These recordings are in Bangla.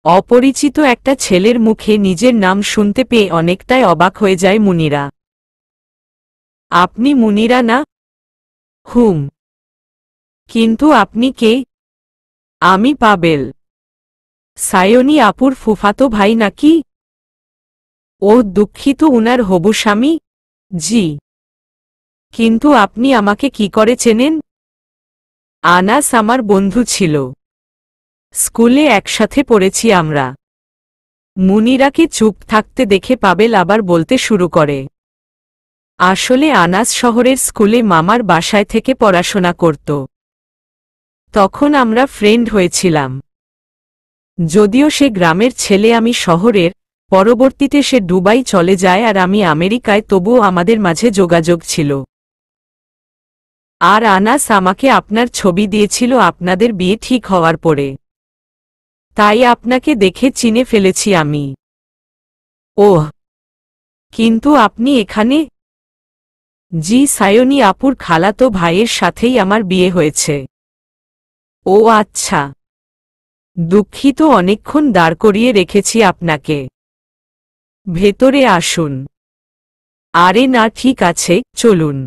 অপরিচিত একটা ছেলের মুখে নিজের নাম শুনতে পেয়ে অনেকটাই অবাক হয়ে যায় মুনিরা। আপনি মুনিরা না? হুম। কিন্তু আপনি কে? আমি পাবেল। সায়নী আপুর ফুফাতো ভাই নাকি? ও দুঃখিত, উনার হবু স্বামী। জি। কিন্তু আপনি আমাকে কি করে চেনেন? আনাস আমার বন্ধু ছিল, স্কুলে একসাথে পড়েছি আমরা। মুনিরাকে চুপ থাকতে দেখে পাবেল আবার বলতে শুরু করে, আসলে আনাস শহরের স্কুলে মামার বাসায় থেকে পড়াশোনা করত। তখন আমরা ফ্রেন্ড হয়েছিলাম। যদিও সে গ্রামের ছেলে, আমি শহরের। পরবর্তীতে সে দুবাই চলে যায় আর আমি আমেরিকায়, তবুও আমাদের মাঝে যোগাযোগ ছিল। আর আনাস আমাকে আপনার ছবি দিয়েছিল আপনাদের বিয়ে ঠিক হওয়ার পরে। তাই আপনাকে দেখে চিনে ফেলেছি আমি। ওহ, কিন্তু আপনি এখানে? জি, সায়নী আপুর খালাতো ভাইয়ের সাথেই আমার বিয়ে হয়েছে। ও আচ্ছা, দুঃখিত, অনেকক্ষণ দাঁড় করিয়ে রেখেছি আপনাকে। ভেতরে আসুন। আরে না, ঠিক আছে, চলুন।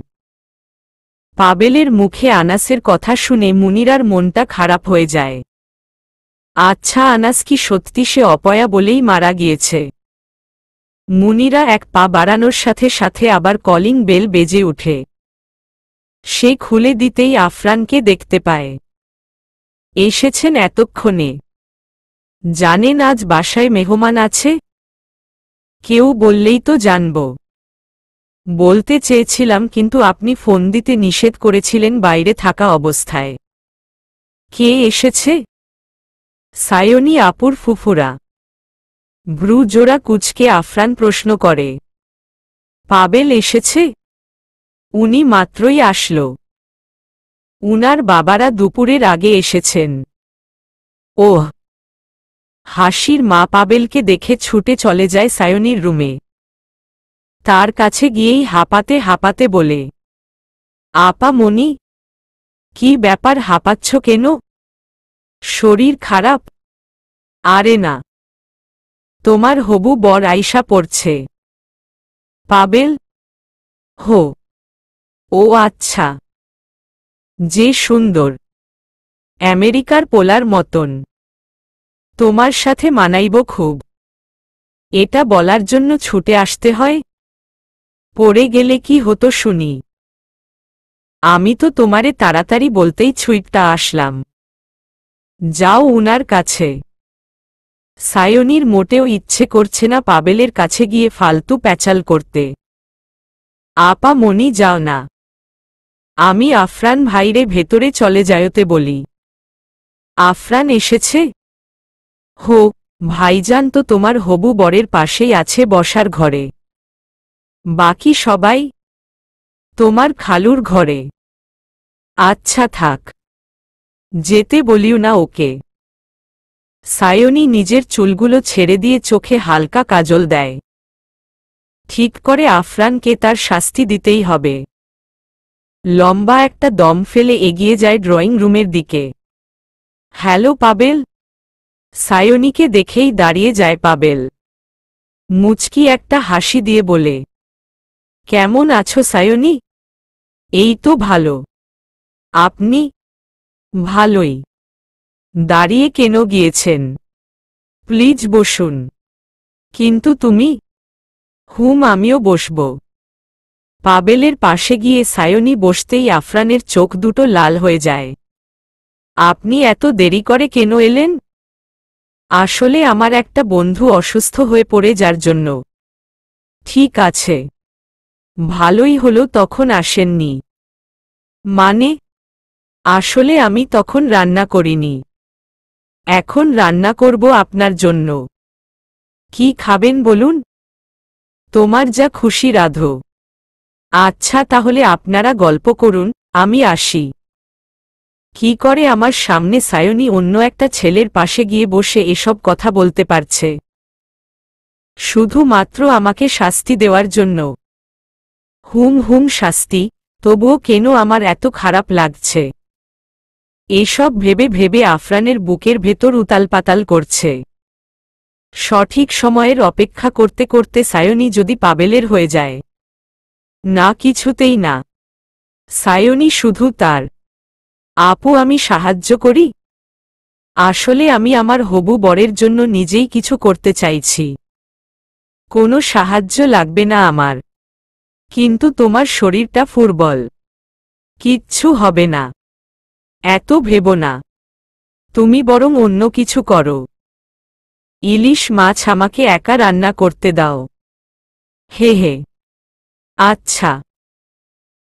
পাবেলের মুখে আনাসের কথা শুনে মুনিরার মনটা খারাপ হয়ে যায়। আচ্ছা, আনাস কি সত্যি সে অপয়া বলেই মারা গিয়েছে? মুনিরা এক পা বাড়ানোর সাথে সাথে আবার কলিং বেল বেজে ওঠে। সে খুলে দিতেই আফরানকে দেখতে পায়। এসেছেন এতক্ষণে? জানেন আজ বাসায় মেহমান আছে? কেউ বললেই তো জানব। বলতে চেয়েছিলাম, কিন্তু আপনি ফোন দিতে নিষেধ করেছিলেন বাইরে থাকা অবস্থায়। কে এসেছে? সায়নী আপুর ফুফুরা। ভ্রু জোড়া কুঁচকে আফরান প্রশ্ন করে, পাবেল এসেছে? উনি মাত্রই আসল। উনার বাবারা দুপুরের আগে এসেছেন। ওহ। হাসির মা পাবেলকে দেখে ছুটে চলে যায় সায়নীর রুমে। তার কাছে গিয়েই হাঁপাতে হাঁপাতে বলে, আপা মনি, কি ব্যাপার, হাঁপাচ্ছ কেন? শরীর খারাপ? আরে না, তোমার হবু বর আইসা পড়ছে। পাবেল? হো। ও আচ্ছা। যে সুন্দর, আমেরিকার পোলার মতন। তোমার সাথে মানাইব খুব। এটা বলার জন্য ছুটে আসতে হয়? পড়ে গেলে কি হতো শুনি? আমি তো তোমারে তাড়াতাড়ি বলতেই ছুটটা আসলাম। যাও উনার কাছে। সায়নীর মোটেও ইচ্ছে করছে না পাবেলের কাছে গিয়ে ফালতু প্যাচাল করতে। আপা মনি, যাও না। আমি আফরান ভাইরে ভেতরে চলে যাইতে বলি। আফরান এসেছে? হো, ভাইজান তো তোমার হবু বরের পাশেই আছে বসার ঘরে। বাকি সবাই? তোমার খালুর ঘরে। আচ্ছা থাক, যেতে বলিও না ওকে। সায়নী নিজের চুলগুলো ছেড়ে দিয়ে চোখে হালকা কাজল দেয়। ঠিক করে আফরানকে তার শাস্তি দিতেই হবে। লম্বা একটা দম ফেলে এগিয়ে যায় ড্রয়িং রুমের দিকে। হ্যালো পাবেল। সায়নীকে দেখেই দাঁড়িয়ে যায় পাবেল। মুচকি একটা হাসি দিয়ে বলে, কেমন আছো সায়নী? এই তো ভালো। আপনি? ভালোই। দাঁড়িয়ে কেন গিয়েছেন? প্লিজ বসুন। কিন্তু তুমি? হুম, আমিও বসব। পাবেলের পাশে গিয়ে সায়নী বসতেই আফরানের চোখ দুটো লাল হয়ে যায়। আপনি এত দেরি করে কেন এলেন? আসলে আমার একটা বন্ধু অসুস্থ হয়ে পড়ে, যার জন্য। ঠিক আছে, ভালোই হলো তখন আসেননি। মানে? আসলে আমি তখন রান্না করিনি। এখন রান্না করব আপনার জন্য। কি খাবেন বলুন? তোমার যা খুশি রাঁধো। আচ্ছা তাহলে আপনারা গল্প করুন, আমি আসি। কি করে আমার সামনে সায়নী অন্য একটা ছেলের পাশে গিয়ে বসে এসব কথা বলতে পারছে? শুধুমাত্র আমাকে শাস্তি দেওয়ার জন্য। হুম হুম, শাস্তি। তবুও কেন আমার এত খারাপ লাগছে? এসব ভেবে ভেবে আফরানের বুকের ভেতর উতালপাতাল করছে। সঠিক সময়ের অপেক্ষা করতে করতে সায়নী যদি পাবেলের হয়ে যায়। না, কিছুতেই না। সায়নী শুধু তার আপু, আমি সাহায্য করি। আসলে আমি আমার হবু বরের জন্য নিজেই কিছু করতে চাইছি। কোনো সাহায্য লাগবে না আমার। কিন্তু তোমার শরীরটা ফুরবল, কিচ্ছু হবে না। এত ভেবো না, তুমি বরং অন্য কিছু করো। ইলিশ মাছ আমাকে একা রান্না করতে দাও। হে হে। আচ্ছা।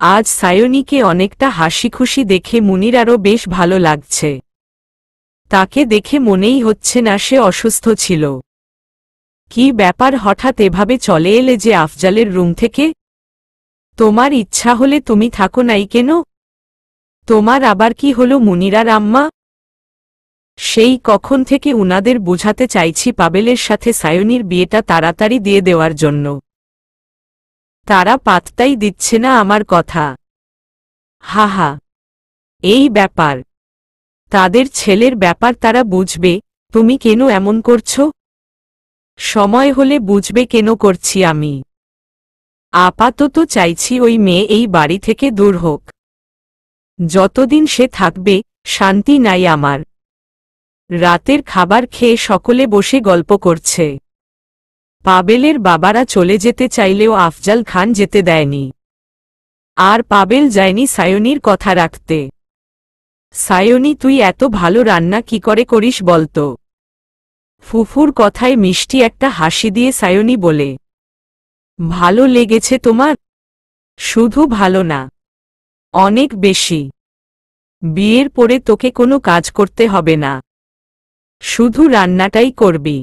আজ সায়নীকে অনেকটা হাসিখুশি দেখে মুনির আরও বেশ ভালো লাগছে। তাকে দেখে মনেই হচ্ছে না সে অসুস্থ ছিল। কি ব্যাপার, হঠাৎ এভাবে চলে এলে যে আফজালের রুম থেকে? তোমার ইচ্ছা হলে তুমি থাকো নাই কেন? তোমার আবার কি হলো মুনিরার আম্মা? সেই কখন থেকে উনাদের বুঝাতে চাইছি পাবেলের সাথে সায়নীর বিয়েটা তাড়াতাড়ি দিয়ে দেওয়ার জন্য। তারা পাত্তাই দিচ্ছে না আমার কথা। হা হা। এই ব্যাপার, তাদের ছেলের ব্যাপার, তারা বুঝবে। তুমি কেন এমন করছো? সময় হলে বুঝবে কেন করছি আমি। আপাতত চাইছি ওই মেয়ে এই বাড়ি থেকে দূর হোক। যতদিন সে থাকবে শান্তি নাই আমার। রাতের খাবার খেয়ে সকলে বসে গল্প করছে। পাবেলের বাবারা চলে যেতে চাইলেও আফজাল খান যেতে দেয়নি। আর পাবেল যায়নি সায়নীর কথা রাখতে। সায়নী, তুই এত ভালো রান্না কি করে করিস বলতো? ফুফুর কথায় মিষ্টি একটা হাসি দিয়ে সায়নী বলে, ভালো লেগেছে তোমার? শুধু ভালো না, অনেক বেশি। বিয়ের পরে তোকে কোনো কাজ করতে হবে না, শুধু রান্নাটাই করবি।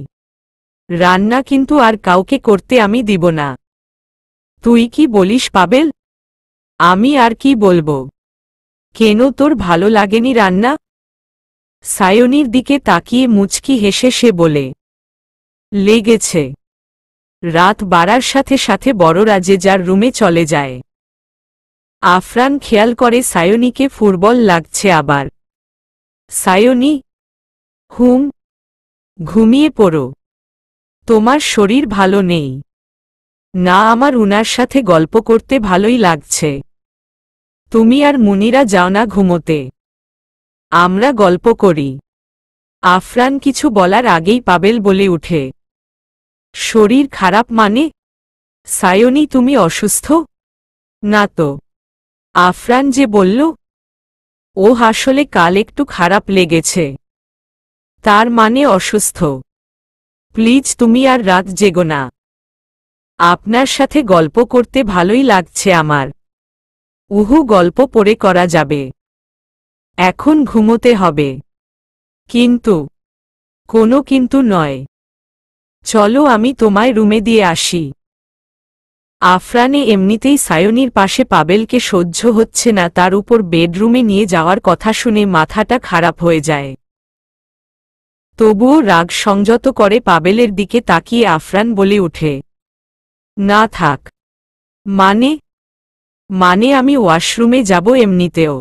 রান্না কিন্তু আর কাউকে করতে আমি দিব না। তুই কি বলিস পাবেল? আমি আর কি বলবো? কেন, তোর ভালো লাগেনি রান্না? সায়নীর দিকে তাকিয়ে মুচকি হেসে সে বলে, লেগেছে। রাত বাড়ার সাথে সাথে বড়রা যে যার রুমে চলে যায়। আফরান খেয়াল করে সায়নীকে ফুরবল লাগছে আবার। সায়নী, ঘুমিয়ে পড়ো। তোমার শরীর ভালো নেই না? আমার উনার সাথে গল্প করতে ভালোই লাগছে। তুমি আর মুনিরা যাও না ঘুমোতে, আমরা গল্প করি। আফরান কিছু বলার আগেই পাবেল বলে উঠে, শরীর খারাপ মানে? সায়নী, তুমি অসুস্থ? না তো। আফরান যে বলল। ও আসলে কাল একটু খারাপ লেগেছে। তার মানে অসুস্থ? প্লিজ তুমি আর রাত জেগো না। আপনার সাথে গল্প করতে ভালোই লাগছে আমার। গল্প পরে করা যাবে। এখন ঘুমোতে হবে। কিন্তু? কোনো কিন্তু নয়। চলো আমি তোমায় রুমে দিয়ে আসি। আফরানে এমনিতেই সায়নীর পাশে পাবেলকে সহ্য হচ্ছে না, তার উপর বেডরুমে নিয়ে যাওয়ার কথা শুনে মাথাটা খারাপ হয়ে যায়। তবুও রাগ সংযত করে পাবেলের দিকে তাকিয়ে আফরান বলে উঠে, না থাক। মানে আমি ওয়াশরুমে যাব এমনিতেও।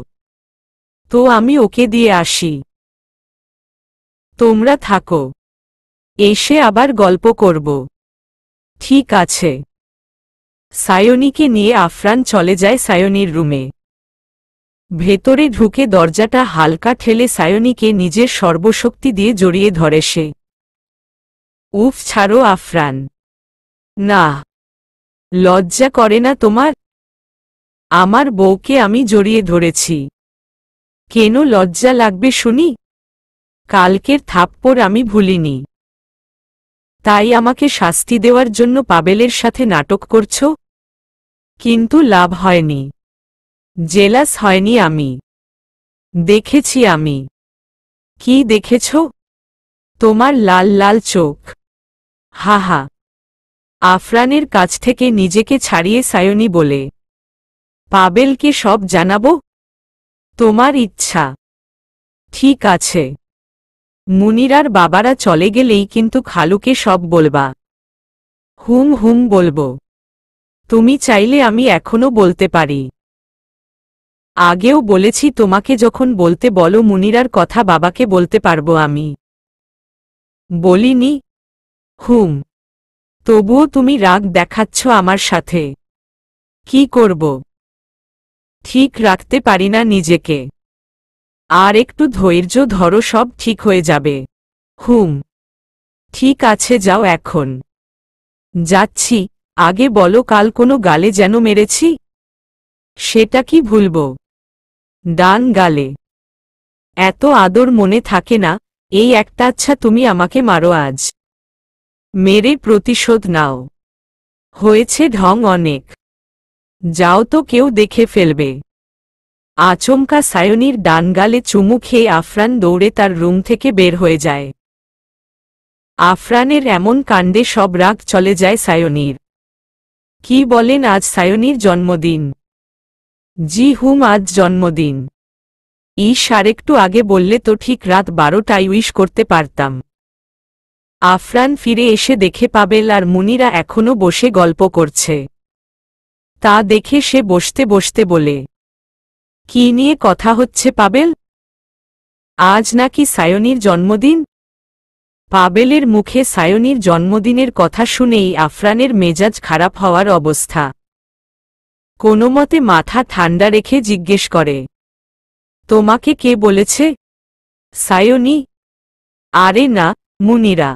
তো আমি ওকে দিয়ে আসি। তোমরা থাকো, এসে আবার গল্প করব। ঠিক আছে। সায়নীকে নিয়ে আফরান চলে যায় সায়নীর রুমে। ভেতরে ঢুকে দরজাটা হালকা ঠেলে সায়নীকে নিজের সর্বশক্তি দিয়ে জড়িয়ে ধরে সে। উফ, ছাড়ো আফরান। না, লজ্জা করে না তোমার? আমার বউকে আমি জড়িয়ে ধরেছি। কেন লজ্জা লাগবে শুনি? কালকের থাপ্পড় আমি ভুলিনি। তাই আমাকে শাস্তি দেওয়ার জন্য পাবেলের সাথে নাটক করছো? কিন্তু লাভ হয়নি। জেলাস হয়নি আমি। দেখেছি আমি। কি দেখেছ? তোমার লাল লাল চোখ। হা হা। আফরানের কাছ থেকে নিজেকে ছাড়িয়ে সায়নী বলে, পাবেলকে সব জানাবো? তোমার ইচ্ছা। ঠিক আছে। মুনিরার বাবারা চলে গেলেই কিন্তু খালুকে সব বলবা। হুম বলবো। তুমি চাইলে আমি এখনো বলতে পারি। আগেও বলেছি তোমাকে যখন বলতে বলো মুনিরার কথা বাবাকে বলতে পারবো আমি। বলিনি? হুম, তবুও তুমি রাগ দেখাচ্ছ আমার সাথে। কি করব? ঠিক রাখতে পারি না নিজেকে। আর একটু ধৈর্য ধরো, সব ঠিক হয়ে যাবে। হুম, ঠিক আছে, যাও এখন। যাচ্ছি। আগে বলো, কাল কোনো গালে যেন মেরেছি? সেটা কি ভুলবো? ডান গালে। এত আদর মনে থাকে না? এই একটা। আচ্ছা, তুমি আমাকে মারো আজ। মেরে প্রতিশোধ নাও। হয়েছে ঢং অনেক। যাও তো, কেউ দেখে ফেলবে। আচমকা সায়নীর ডান গালে চুমু খেয়ে আফরান দৌড়ে তার রুম থেকে বের হয়ে যায়। আফরানের এমন কাণ্ডে সব রাগ চলে যায় সায়নীর। কি বলেন, আজ সায়নীর জন্মদিন? জি হুম, আজ জন্মদিন। আরেকটু আগে বললে তো ঠিক রাত 12টায় উইশ করতে পারতাম। আফরান ফিরে এসে দেখে পাবেল আর মুনিরা এখনো বসে গল্প করছে। তা দেখে সে বসতে বসতে বলে, কি নিয়ে কথা হচ্ছে পাবেল? আজ নাকি সায়নীর জন্মদিন? পাবেলের মুখে সায়নীর জন্মদিনের কথা শুনেই আফরানের মেজাজ খারাপ হওয়ার অবস্থা। কোনোমতে মাথা ঠান্ডা রেখে জিজ্ঞেস করে, তোমাকে কে বলেছে? সায়নী? আরে না, মুনিরা।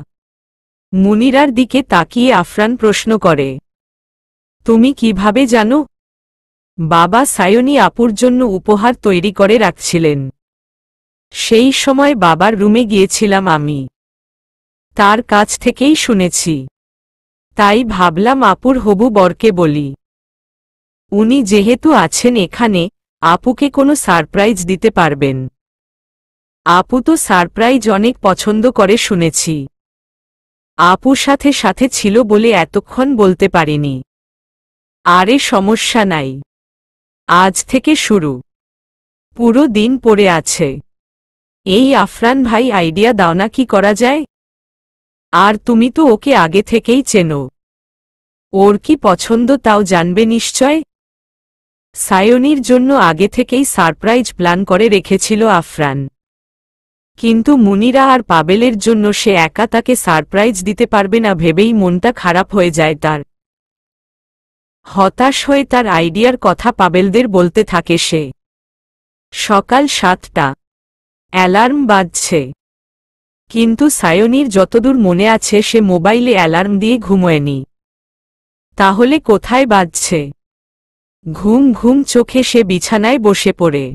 মুনিরার দিকে তাকিয়ে আফরান প্রশ্ন করে, তুমি কিভাবে জানো? বাবা সায়নী আপুর জন্য উপহার তৈরি করে রাখছিলেন। সেই সময় বাবার রুমে গিয়েছিলাম আমি। তার কাছ থেকেই শুনেছি। তাই ভাবলাম আপুর হবু বরকে বলি। উনি যেহেতু আছেন এখানে, আপুকে কোনো সারপ্রাইজ দিতে পারবেন। আপু তো সারপ্রাইজ অনেক পছন্দ করে শুনেছি। আপু সাথে সাথে ছিল বলে এতক্ষণ বলতে পারিনি। আরে সমস্যা নাই। আজ থেকে শুরু। পুরো দিন পড়ে আছে। এই আফরান ভাই, আইডিয়া দাও না, কি করা যায়? আর তুমি তো ওকে আগে থেকেই চেনো। ওর কি পছন্দ তাও জানবে নিশ্চয়। সায়নীর জন্য আগে থেকেই সারপ্রাইজ প্ল্যান করে রেখেছিল আফরান। কিন্তু মুনিরা আর পাবেলের জন্য সে একা তাকে সারপ্রাইজ দিতে পারবে না ভেবেই মনটা খারাপ হয়ে যায় তার। হতাশ হয়ে তার আইডিয়ার কথা পাবেলদের বলতে থাকে সে। সকাল 7টা। অ্যালার্ম বাজছে। কিন্তু সায়নীর যতদূর মনে আছে সে মোবাইলে অ্যালার্ম দিয়ে ঘুমোয়নি। তাহলে কোথায় বাজছে? ঘুম ঘুম চোখে সে বিছানায় বসে পড়ে।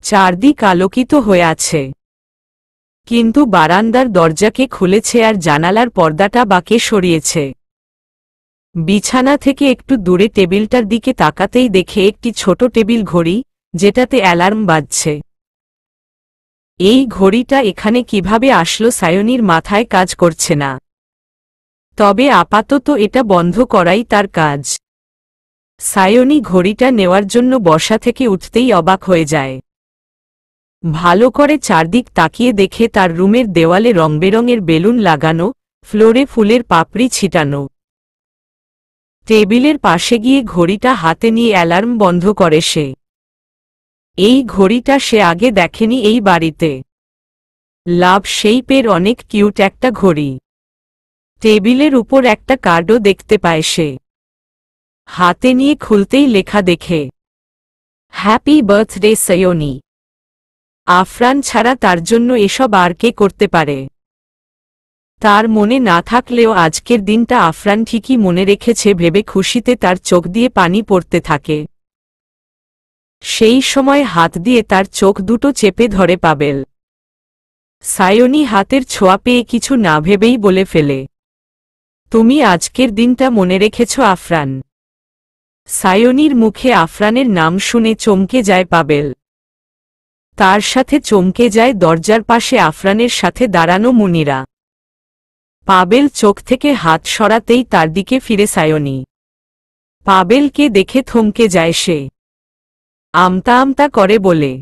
চারদিক আলোকিত হয়ে আছে। কিন্তু বারান্দার দরজাকে খুলেছে আর জানালার পর্দাটা বাঁকে সরিয়েছে। বিছানা থেকে একটু দূরে টেবিলটার দিকে তাকাতেই দেখে একটি ছোট টেবিল ঘড়ি, যেটাতে অ্যালার্ম বাজছে। এই ঘড়িটা এখানে কিভাবে আসলো সায়নীর মাথায় কাজ করছে না। তবে আপাতত এটা বন্ধ করাই তার কাজ। সায়নী ঘড়িটা নেওয়ার জন্য বসা থেকে উঠতেই অবাক হয়ে যায়। ভালো করে চারদিক তাকিয়ে দেখে তার রুমের দেওয়ালে রংবেরঙের বেলুন লাগানো, ফ্লোরে ফুলের পাপড়ি ছিটানো। টেবিলের পাশে গিয়ে ঘড়িটা হাতে নিয়ে অ্যালার্ম বন্ধ করে সে। এই ঘড়িটা সে আগে দেখেনি এই বাড়িতে। লাভ শেইপের অনেক কিউট একটা ঘড়ি। টেবিলের উপর একটা কার্ডও দেখতে পায় সে। হাতে নিয়ে খুলতেই লেখা দেখে, হ্যাপি বার্থডে সায়নী। আফরান ছাড়া তার জন্য এসব আর কে করতে পারে? তার মনে না থাকলেও আজকের দিনটা আফরান ঠিকই মনে রেখেছে ভেবে খুশিতে তার চোখ দিয়ে পানি পড়তে থাকে। সেই সময় হাত দিয়ে তার চোখ দুটো চেপে ধরে পাবেল। সায়নী হাতের ছোঁয়া পেয়ে কিছু না ভেবেই বলে ফেলে, তুমি আজকের দিনটা মনে রেখেছ আফরান। সায়নীর মুখে আফরানের নাম শুনে চমকে যায় পাবেল। তার সাথে চমকে যায় দরজার পাশে আফরানের সাথে দাঁড়ানো মুনিরা। পাবেল চোখ থেকে হাত সরাতেই তার দিকে ফিরে সায়নী। পাবেলকে দেখে থমকে যায় সে। আমতা আমতা করে বলে,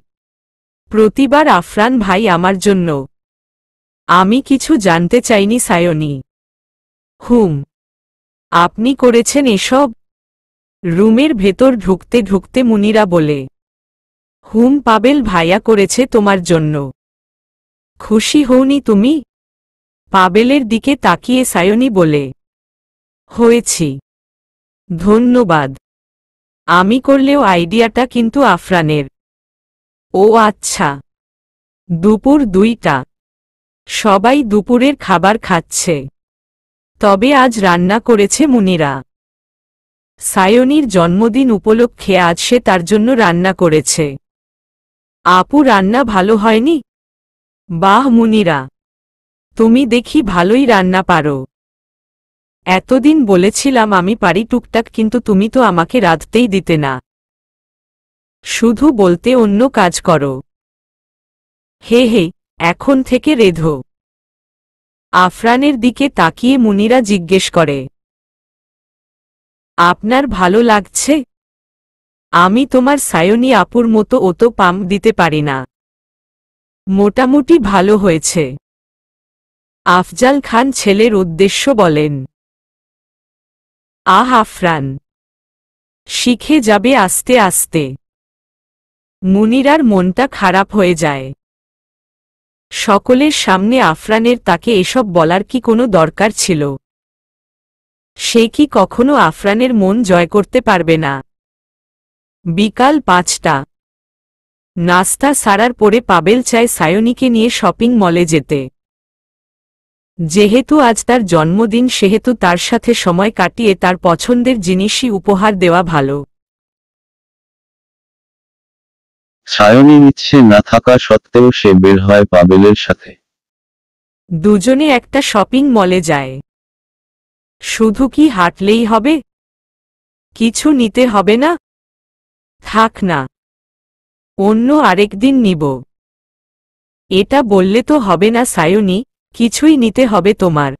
প্রতিবার আফরান ভাই আমার জন্য। আমি কিছু জানতে চাইনি সায়নী। হুম, আপনি করেছেন এসব? রুমের ভেতর ঢুকতে ঢুকতে মুনিরা বলে, হুম, পাবেল ভাইয়া করেছে তোমার জন্য। খুশি হওনি তুমি? পাবেলের দিকে তাকিয়ে সায়নী বলে, হয়েছি, ধন্যবাদ। আমি করলেও আইডিয়াটা কিন্তু আফরানের। ও আচ্ছা। দুপুর 2টা। সবাই দুপুরের খাবার খাচ্ছে। তবে আজ রান্না করেছে মুনিরা। সায়নীর জন্মদিন উপলক্ষে আজ সে তার জন্য রান্না করেছে। আপু রান্না ভালো হয়নি? বাহ মুনিরা, তুমি দেখি ভালোই রান্না পারো। এতদিন বলেছিলাম আমি পারি টুকটাক, কিন্তু তুমি তো আমাকে রাঁধতেই দিতে না, শুধু বলতে অন্য কাজ করো। হে হে, এখন থেকে রেধো। আফরানের দিকে তাকিয়ে মুনিরা জিজ্ঞেস করে, আপনার ভালো লাগছে? আমি তোমার সায়নী আপুর মতো অত পাম্প দিতে পারি না। মোটামুটি ভালো হয়েছে। আফজাল খান ছেলের উদ্দেশ্য বলেন। আহ আফরান, শিখে যাবে আস্তে আস্তে। মুনিরার মনটা খারাপ হয়ে যায়। সকলের সামনে আফরানের তাকে এসব বলার কি কোনো দরকার ছিল? সে কি কখনো আফরানের মন জয় করতে পারবে না? বিকাল 5টা। নাস্তা সারার পরে পাবেল চায় সায়নীকে নিয়ে শপিং মলে যেতে। যেহেতু আজ তার জন্মদিন, সেহেতু তার সাথে সময় কাটিয়ে তার পছন্দের জিনিসই উপহার দেওয়া ভালো। সায়নীর ইচ্ছে না থাকা সত্ত্বেও সে বের হয় পাবেলের সাথে। দুজনে একটা শপিং মলে যায়। শুধু কি হাঁটলেই হবে? কিছু নিতে হবে না? থাক না, অন্য আরেকদিন নিব। এটা বললে তো হবে না সায়নী, কিছুই নিতে হবে তোমার।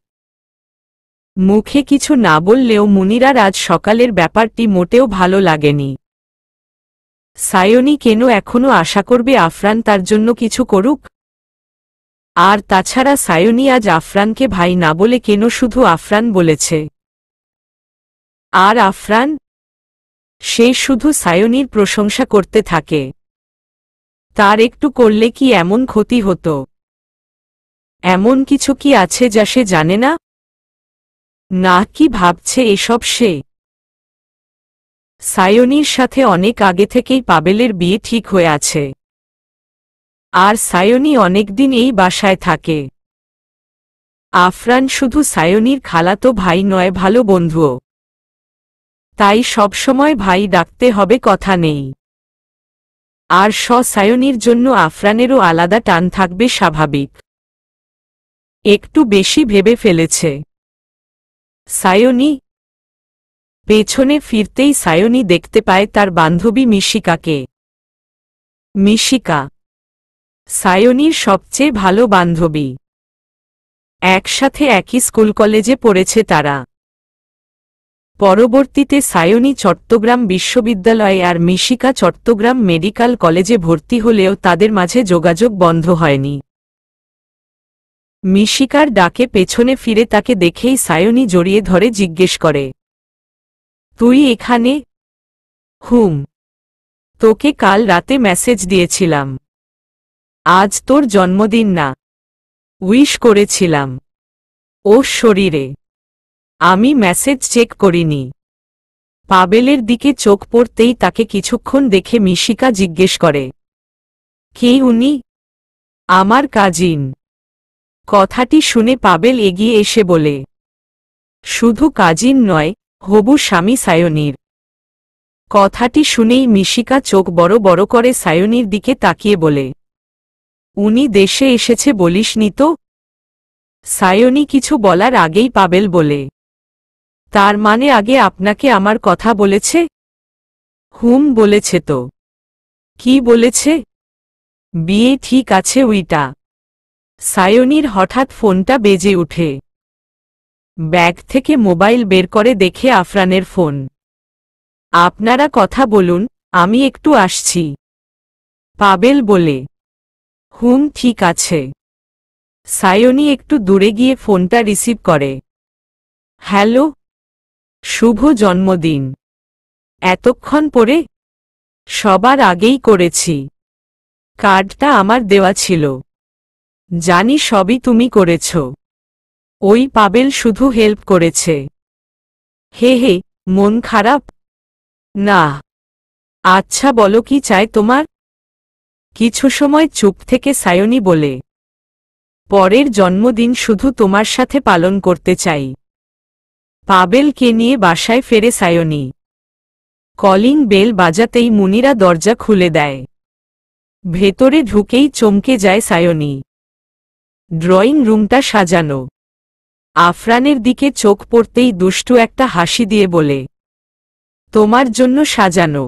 মুখে কিছু না বললেও মুনিরার আজ সকালের ব্যাপারটি মোটেও ভালো লাগেনি। সায়নী কেন এখনো আশা করবে আফরান তার জন্য কিছু করুক? আর তাছাড়া সায়নী আজ আফরানকে ভাই না বলে কেন শুধু আফরান বলেছে? আর আফরান, সে শুধু সায়নীর প্রশংসা করতে থাকে। তার একটু করলে কি এমন ক্ষতি হতো? এমন কিছু কি আছে যা সে জানে না? না, কি ভাবছে এসব সে? সায়নীর সাথে অনেক আগে থেকেই পাবেলের বিয়ে ঠিক হয়ে আছে। আর সায়নী অনেকদিন এই বাসায় থাকে। আফরান শুধু সায়নীর খালাতো ভাই নয়, ভালো বন্ধুও। তাই সবসময় ভাই ডাকতে হবে কথা নেই। আর সায়নীর জন্য আফরানেরও আলাদা টান থাকবে, স্বাভাবিক। একটু বেশি ভেবে ফেলেছে সায়নী। পেছনে ফিরতেই সায়নী দেখতে পায় তার বান্ধবী মিশিকাকে। মিশিকা সায়নীর সবচেয়ে ভালো বান্ধবী। একসাথে একই স্কুল কলেজে পড়েছে তারা। পরবর্তীতে সায়নী চট্টগ্রাম বিশ্ববিদ্যালয়ে আর মিশিকা চট্টগ্রাম মেডিকেল কলেজে ভর্তি হলেও তাদের মাঝে যোগাযোগ বন্ধ হয়নি। মিশিকার ডাকে পেছনে ফিরে তাকে দেখেই সায়নী জড়িয়ে ধরে জিজ্ঞেস করে, তুই এখানে? হুম, তোকে কাল রাতে মেসেজ দিয়েছিলাম। আজ তোর জন্মদিন না? উইশ করেছিলাম। ও শরীরে, আমি মেসেজ চেক করিনি। পাবেলের দিকে চোখ পড়তেই তাকে কিছুক্ষণ দেখে মিশিকা জিজ্ঞেস করে, কে উনি? আমার কাজিন। কথাটি শুনে পাবেল এগিয়ে এসে বলে, শুধু কাজিন নয়, হবু স্বামী সায়নীর। কথাটি শুনেই মিশিকা চোখ বড় বড় করে সায়নীর দিকে তাকিয়ে বলে, উনি দেশে এসেছে বলিসনি তো? সায়নী কিছু বলার আগেই পাবেল বলে, তার মানে আগে আপনাকে আমার কথা বলেছে? হুম বলেছে তো। কি বলেছে? বিয়ে ঠিক আছে উইটা। সায়নীর হঠাৎ ফোনটা বেজে উঠে। ব্যাগ থেকে মোবাইল বের করে দেখে আফরানের ফোন। আপনারা কথা বলুন, আমি একটু আসছি। পাবেল বলে, হুম ঠিক আছে। সায়নী একটু দূরে গিয়ে ফোনটা রিসিভ করে। হ্যালো, শুভ জন্মদিন। এতক্ষণ পরে? সবার আগেই করেছি। কার্ডটা আমার দেওয়া ছিল। জানি সবই তুমি করেছ। ওই পাবেল শুধু হেল্প করেছে। হে হে, মন খারাপ? না। আচ্ছা বলো কি চাই তোমার? কিছু সময় চুপ থেকে সায়নী বলে, পরের জন্মদিন শুধু তোমার সাথে পালন করতে চাই। পাবেলকে নিয়ে বাসায় ফেরে সায়নী। কলিং বেল বাজাতেই মুনিরা দরজা খুলে দেয়। ভেতরে ঢুকেই চমকে যায় সায়নী। ড্রয়িং রুমটা সাজানো। আফরানের দিকে চোখ পড়তেই দুষ্টু একটা হাসি দিয়ে বলে, তোমার জন্য সাজানো।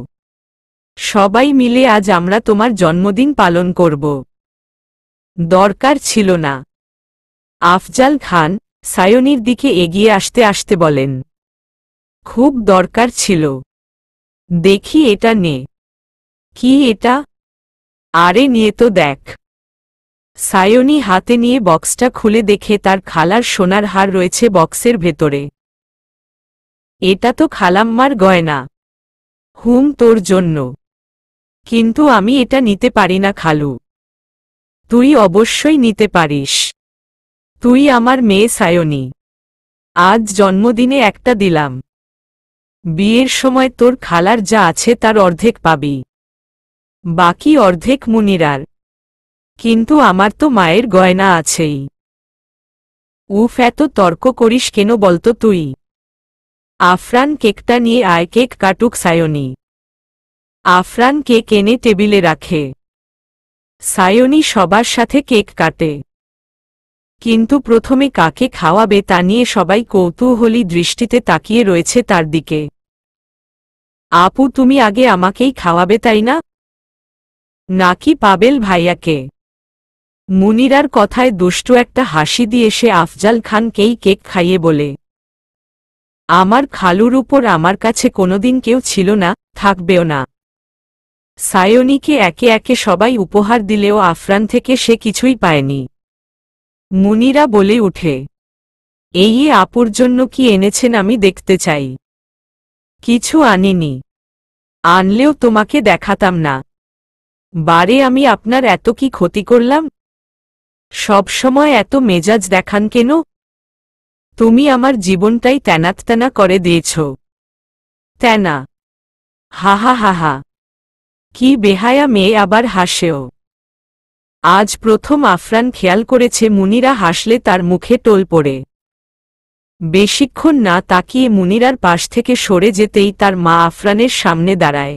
সবাই মিলে আজ আমরা তোমার জন্মদিন পালন করব। দরকার ছিল না। আফজাল খান সায়নীর দিকে এগিয়ে আসতে আসতে বলেন, খুব দরকার ছিল। দেখি এটা নে। কি এটা? আরে নিয়ে তো দেখ। সায়নী হাতে নিয়ে বক্সটা খুলে দেখে তার খালার সোনার হার রয়েছে বক্সের ভেতরে। এটা তো খালাম্মার গয়না। তোর জন্য। কিন্তু আমি এটা নিতে পারি না খালু। তুই অবশ্যই নিতে পারিস। তুই আমার মেয়ে সায়নী। আজ জন্মদিনে একটা দিলাম। বিয়ের সময় তোর খালার যা আছে তার অর্ধেক পাবি। বাকি অর্ধেক মুনিরার। কিন্তু আমার তো মায়ের গয়না আছেই। উফ, এত তর্ক করিস কেন বলতো তুই? আফরান কেকটা নিয়ে আয়, কেক কাটুক সায়নী। আফরান কেক এনে টেবিলে রাখে। সায়নী সবার সাথে কেক কাটে। কিন্তু প্রথমে কাকে খাওয়াবে তা নিয়ে সবাই কৌতূহলী দৃষ্টিতে তাকিয়ে রয়েছে তার দিকে। আপু, তুমি আগে আমাকেই খাওয়াবে তাই না? নাকি পাবেল ভাইয়াকে? মুনিরার কথায় দুষ্টু একটা হাসি দিয়ে সে আফজাল খানকেই কেক খাইয়ে বলে, আমার খালুর উপর আমার কাছে কোনোদিন কেউ ছিল না, থাকবেও না। সায়নীকে একে একে সবাই উপহার দিলেও আফরান থেকে সে কিছুই পায়নি। মুনিরা বলে উঠে, এই আপুর জন্য কি এনেছেন আমি দেখতে চাই। কিছু আনিনি। আনলেও তোমাকে দেখাতাম না। বারে, আমি আপনার এত কি ক্ষতি করলাম? সব সময় এত মেজাজ দেখান কেন? তুমি আমার জীবনটাই তেনাত্তেনা করে দিয়েছ। তেনা। হা হা হা হা। কি বেহায়া মেয়ে, আবার হাসেও। আজ প্রথম আফরান খেয়াল করেছে মুনিরা হাসলে তার মুখে টোল পড়ে। বেশিক্ষণ না তাকিয়ে মুনিরার পাশ থেকে সরে যেতেই তার মা আফরানের সামনে দাঁড়ায়।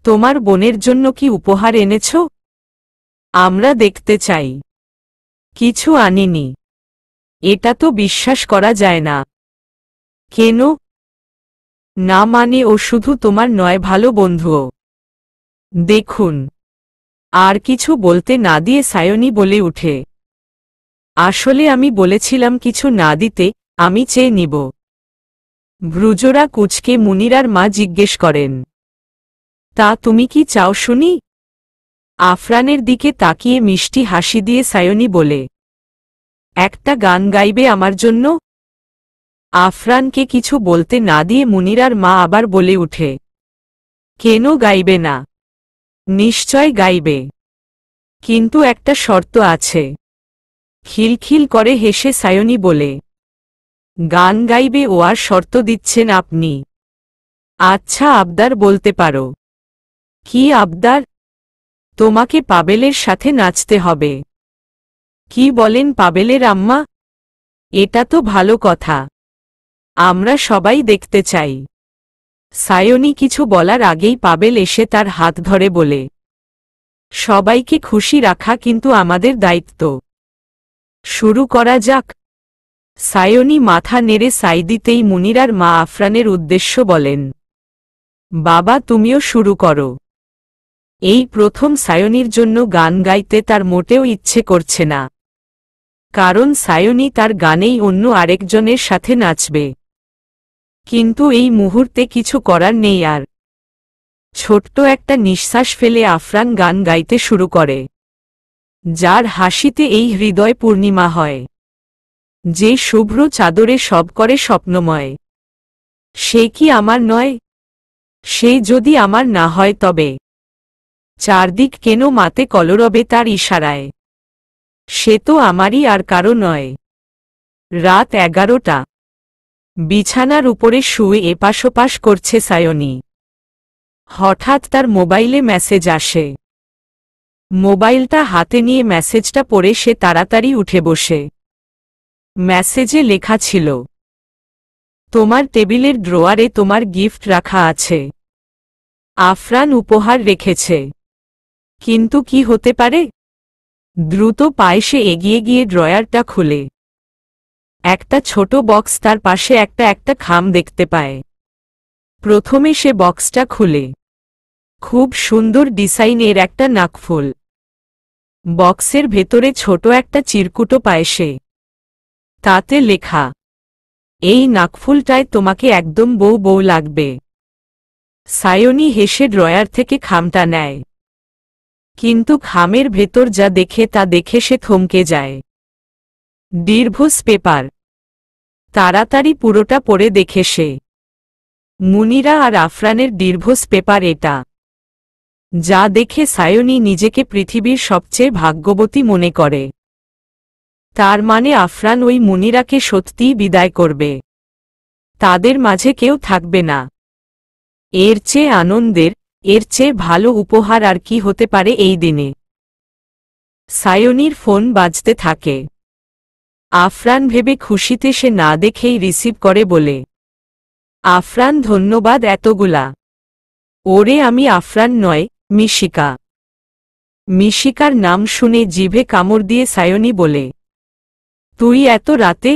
তোমার বোনের জন্য কি উপহার এনেছ? আমরা দেখতে চাই। কিছু আনিনি। এটা তো বিশ্বাস করা যায় না। কেন? না মানে ও শুধু তোমার নয়, ভালো বন্ধুও। দেখুন। আর কিছু বলতে না দিয়ে সায়নী বলে উঠে, আসলে আমি বলেছিলাম কিছু না দিতে, আমি চেয়ে নিব। ভ্রুজোরা কুঁচকে মুনিরার মা জিজ্ঞেস করেন, তা তুমি কি চাও শুনি? আফরানের দিকে তাকিয়ে মিষ্টি হাসি দিয়ে সায়নী বলে, একটা গান গাইবে আমার জন্য? আফরানকে কিছু বলতে না দিয়ে মুনিরার মা আবার বলে উঠে, কেন গাইবে না? নিশ্চয় গাইবে। কিন্তু একটা শর্ত আছে। খিলখিল করে হেসে সায়নী বলে, গান গাইবে ও আর শর্ত দিচ্ছেন আপনি? আচ্ছা, আবদার বলতে পারো। কি আবদার? তোমাকে পাবেলের সাথে নাচতে হবে। কি বলেন পাবেলের আম্মা? এটা তো ভালো কথা। আমরা সবাই দেখতে চাই। সায়নী কিছু বলার আগেই পাবেল এসে তার হাত ধরে বলে, সবাইকে খুশি রাখা কিন্তু আমাদের দায়িত্ব। শুরু করা যাক। সায়নী মাথা নেড়ে সাই দিতেই মুনিরার মা আফরানের উদ্দেশ্য বলেন, বাবা তুমিও শুরু করো। এই প্রথম সায়নীর জন্য গান গাইতে তার মোটেও ইচ্ছে করছে না। কারণ সায়নী তার গানেই অন্য আরেকজনের সাথে নাচবে। কিন্তু এই মুহূর্তে কিছু করার নেই আর। ছোট্ট একটা নিঃশ্বাস ফেলে আফরান গান গাইতে শুরু করে, যার হাসিতে এই হৃদয় পূর্ণিমা হয়। যে শুভ্র চাদরে সব করে স্বপ্নময়। সে কি আমার নয়? সে যদি আমার না হয় তবে চারদিক কেন মাতে কলরবে তার ইশারায়? সে তো আমারই আর কারো নয়। রাত 11টা। বিছানার উপরে শুয়ে এপাশোপাশ করছে সায়নী। হঠাৎ তার মোবাইলে মেসেজ আসে। মোবাইলটা হাতে নিয়ে মেসেজটা পড়ে সে তাড়াতাড়ি উঠে বসে। মেসেজে লেখা ছিল, তোমার টেবিলের ড্রয়ারে তোমার গিফট রাখা আছে। আফরান উপহার রেখেছে। কিন্তু কি হতে পারে? দ্রুত পায়ে সে এগিয়ে গিয়ে ড্রয়ারটা খুলে একটা ছোট বক্স, তার পাশে একটা খাম দেখতে পায়। প্রথমে সে বক্সটা খুলে খুব সুন্দর ডিজাইনের একটা নাকফুল। বক্সের ভেতরে ছোট একটা চিরকুটো পায় সে। তাতে লেখা, এই নাকফুলটায় তোমাকে একদম বউ বউ লাগবে। সায়নী হেসে ড্রয়ার থেকে খামটা নেয়। কিন্তু খামের ভেতর যা দেখে তা দেখে সে থমকে যায়। Divorce paper. তাড়াতাড়ি পুরোটা পড়ে দেখে সে, মুনিরা আর আফরানের ডিভোর্স পেপার এটা। যা দেখে সায়নী নিজেকে পৃথিবীর সবচেয়ে ভাগ্যবতী মনে করে। তার মানে আফরান ওই মুনিরাকে সত্যিই বিদায় করবে। তাদের মাঝে কেউ থাকবে না। এর চেয়ে আনন্দের, এর চেয়ে ভালো উপহার আর কি হতে পারে এই দিনে। সায়নীর ফোন বাজতে থাকে। আফরান ভেবে খুশিতে সে না দেখেই রিসিভ করে বলে, আফরান ধন্যবাদ এতগুলা। ওরে আমি আফরান নয়, মিশিকা। মিশিকার নাম শুনে জিভে কামড় দিয়ে সায়নী বলে, তুই এত রাতে?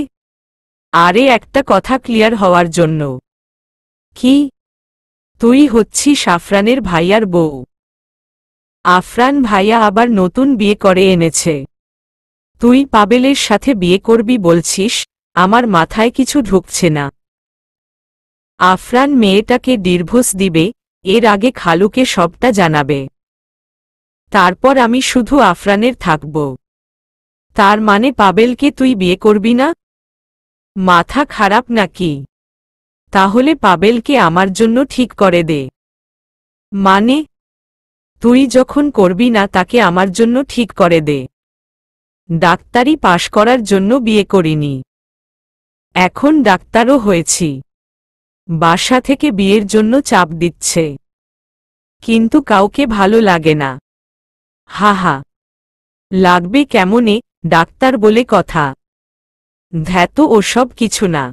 আরে একটা কথা ক্লিয়ার হওয়ার জন্য। কি? তুই হচ্ছিস আফরানের ভাইয়ার বউ। আফরান ভাইয়া আবার নতুন বিয়ে করে এনেছে। তুই পাবেলের সাথে বিয়ে করবি বলছিস? আমার মাথায় কিছু ঢুকছে না। আফরান মেয়েটাকে ডিভোর্স দিবে, এর আগে খালুকে সবটা জানাবে। তারপর আমি শুধু আফরানের থাকব। তার মানে পাবেলকে তুই বিয়ে করবি না? মাথা খারাপ নাকি? তাহলে পাবেলকে আমার জন্য ঠিক করে দে। মানে? তুই যখন করবি না তাকে আমার জন্য ঠিক করে দে। ডাক্তারি পাশ করার জন্য বিয়ে করিনি, এখন ডাক্তারও হয়েছি। বাসা থেকে বিয়ের জন্য চাপ দিচ্ছে, কিন্তু কাউকে ভালো লাগে না। হা হা, লাগবে কেমনে, ডাক্তার বলে কথা। ধ্যাত ওসব কিছু না,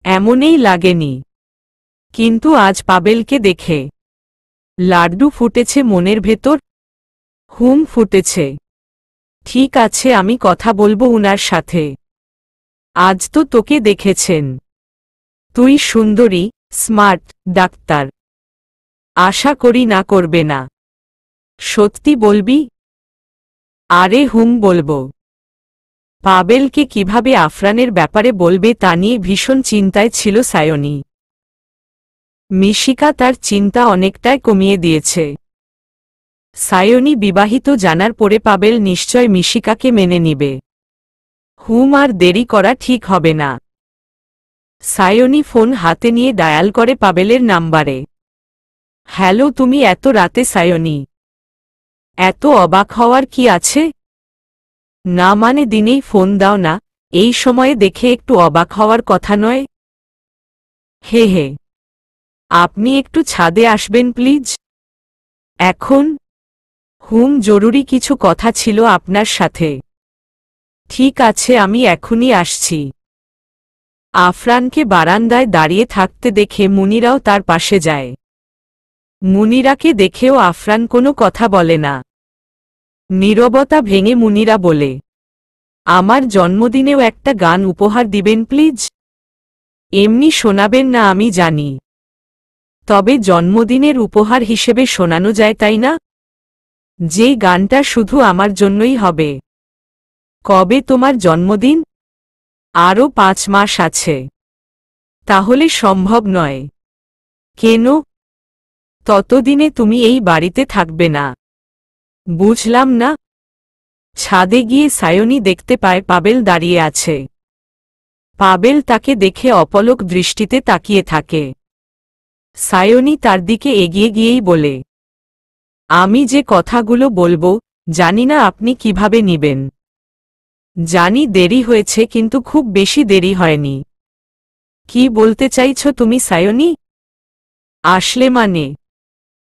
এমনই লাগেনি। কিন্তু আজ পাবেলকে দেখে লাড্ডু ফুটেছে মনের ভেতর। হুম ফুটেছে। ঠিক আছে, আমি কথা বলবো উনার সাথে। আজ তো তোকে দেখেছেন, তুই সুন্দরী, স্মার্ট ডাক্তার। আশা করি না করবে না। সত্যি বলবি? আরে হুম বলবো। পাবেলকে কিভাবে আফরানের ব্যাপারে বলবে তা নিয়ে ভীষণ চিন্তায় ছিল সায়নী। মিশিকা তার চিন্তা অনেকটাই কমিয়ে দিয়েছে। সায়নী বিবাহিত জানার পরে পাবেল নিশ্চয় মিশিকাকে মেনে নিবে। হুম, আর দেরি করা ঠিক হবে না। সায়নী ফোন হাতে নিয়ে ডায়াল করে পাবেলের নাম্বারে। হ্যালো, তুমি এত রাতে? সায়নী, এত অবাক হওয়ার কি আছে? না মানে দিনেই ফোন দাও না, এই সময়ে দেখে একটু অবাক হওয়ার কথা নয়? হে হে, আপনি একটু ছাদে আসবেন প্লিজ। এখন? হুম, জরুরি কিছু কথা ছিল আপনার সাথে। ঠিক আছে, আমি এখনই আসছি। আফরানকে বারান্দায় দাঁড়িয়ে থাকতে দেখে মুনিরাও তার পাশে যায়। মুনিরাকে দেখেও আফরান কোনো কথা বলে না। নীরবতা ভেঙে মুনিরা বলে, আমার জন্মদিনেও একটা গান উপহার দিবেন প্লিজ। এমনি শোনাবেন না আমি জানি, তবে জন্মদিনের উপহার হিসেবে শোনানো যায় তাই না? যেই গানটা শুধু আমার জন্যই হবে। কবে তোমার জন্মদিন? আরও 5 মাস আছে। তাহলে সম্ভব নয়। কেন? ততদিনে তুমি এই বাড়িতে থাকবে না। বুঝলাম না। ছাদে গিয়ে সায়নী দেখতে পায় পাবেল দাঁড়িয়ে আছে। পাবেল তাকে দেখে অপলক দৃষ্টিতে তাকিয়ে থাকে। সায়নী তার দিকে এগিয়ে গিয়েই বলে, আমি যে কথাগুলো বলবো জানি না আপনি কিভাবে নিবেন। জানি দেরি হয়েছে, কিন্তু খুব বেশি দেরি হয়নি। কি বলতে চাইছো তুমি সায়নী? আসলে মানে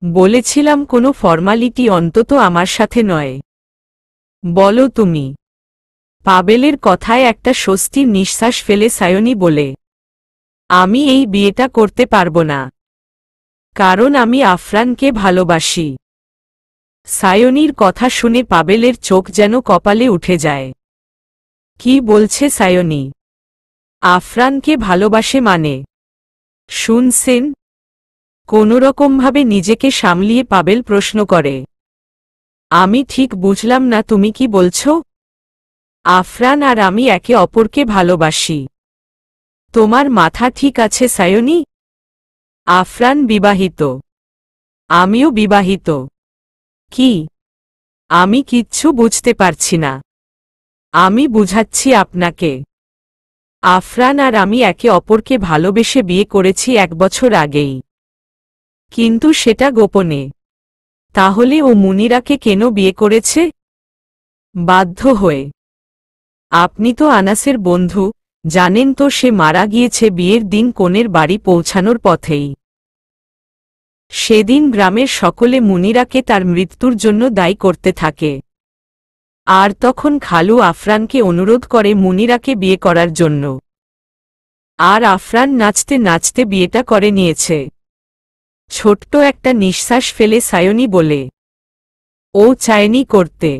বলেছিলাম কোনো ফর্মালিটি অন্তত আমার সাথে নয়। বলো তুমি। পাবেলের কথায় একটা স্বস্তির নিঃশ্বাস ফেলে সায়নী বলে, আমি এই বিয়েটা করতে পারবো না, কারণ আমি আফরানকে ভালোবাসি। সায়নীর কথা শুনে পাবেলের চোখ যেন কপালে উঠে যায়। কি বলছে সায়নী? আফরানকে ভালোবাসে মানে? শুনছেন? কোনোরকমভাবে নিজেকে সামলিয়ে পাবেল প্রশ্ন করে, আমি ঠিক বুঝলাম না, তুমি কি বলছো? আফরান আর আমি একে অপরকে ভালোবাসি। তোমার মাথা ঠিক আছে সায়নী? আফরান বিবাহিত, আমিও বিবাহিত। কি? আমি কিচ্ছু বুঝতে পারছি না। আমি বুঝাচ্ছি আপনাকে। আফরান আর আমি একে অপরকে ভালোবেসে বিয়ে করেছি 1 বছর আগেই, কিন্তু সেটা গোপনে। তাহলে ও মুনিরাকে কেন বিয়ে করেছে? বাধ্য হয়ে। আপনি তো আনাসের বন্ধু, জানেন তো সে মারা গিয়েছে বিয়ের দিন কনের বাড়ি পৌঁছানোর পথেই। সেদিন গ্রামের সকলে মুনিরাকে তার মৃত্যুর জন্য দায়ী করতে থাকে। আর তখন খালু আফরানকে অনুরোধ করে মুনিরাকে বিয়ে করার জন্য। আর আফরান নাচতে নাচতে বিয়েটা করে নিয়েছে। ছোট্ট একটা নিঃশ্বাস ফেলে সায়নী বলে, ও চায়নি করতে,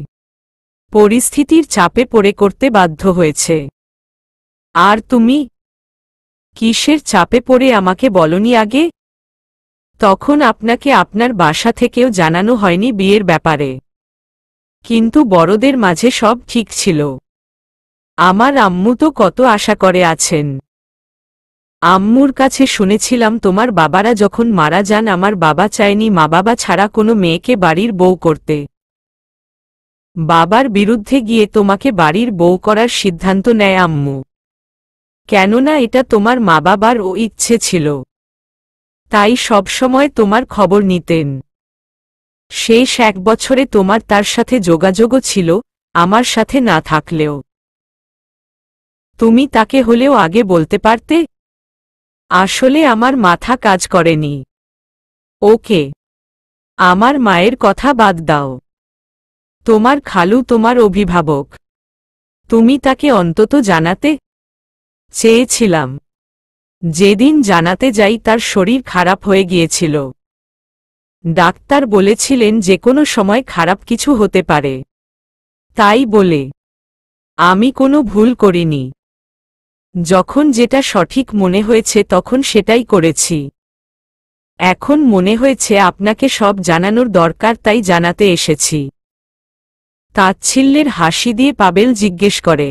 পরিস্থিতির চাপে পড়ে করতে বাধ্য হয়েছে। আর তুমি? কিসের চাপে পড়ে আমাকে বলনি আগে? তখন আপনাকে আপনার বাসা থেকেও জানানো হয়নি বিয়ের ব্যাপারে। কিন্তু বড়দের মাঝে সব ঠিক ছিল। আমার আম্মু তো কত আশা করে আছেন। আম্মুর কাছে শুনেছিলাম তোমার বাবারা যখন মারা যান আমার বাবা চায়নি মা বাবা ছাড়া কোনো মেয়েকে বাড়ির বউ করতে। বাবার বিরুদ্ধে গিয়ে তোমাকে বাড়ির বউ করার সিদ্ধান্ত নেয় আম্মু। কেননা এটা তোমার মা বাবার ও ইচ্ছে ছিল। তাই সবসময় তোমার খবর নিতেন। শেষ 1 বছরে তোমার তার সাথে যোগাযোগও ছিল, আমার সাথে না থাকলেও। তুমি তাকে হলেও আগে বলতে পারতে। আসলে আমার মাথা কাজ করেনি। ওকে, আমার মায়ের কথা বাদ দাও। তোমার খালু তোমার অভিভাবক। তুমি তাকে অন্তত জানাতে চেয়েছিলাম। যেদিন জানাতে যাই তার শরীর খারাপ হয়ে গিয়েছিল। ডাক্তার বলেছিলেন যে কোনো সময় খারাপ কিছু হতে পারে। তাই বলে আমি কোনো ভুল করিনি। যখন যেটা সঠিক মনে হয়েছে তখন সেটাই করেছি। এখন মনে হয়েছে আপনাকে সব জানানোর দরকার, তাই জানাতে এসেছি। তাচ্ছিল্যের হাসি দিয়ে পাবেল জিজ্ঞেস করে,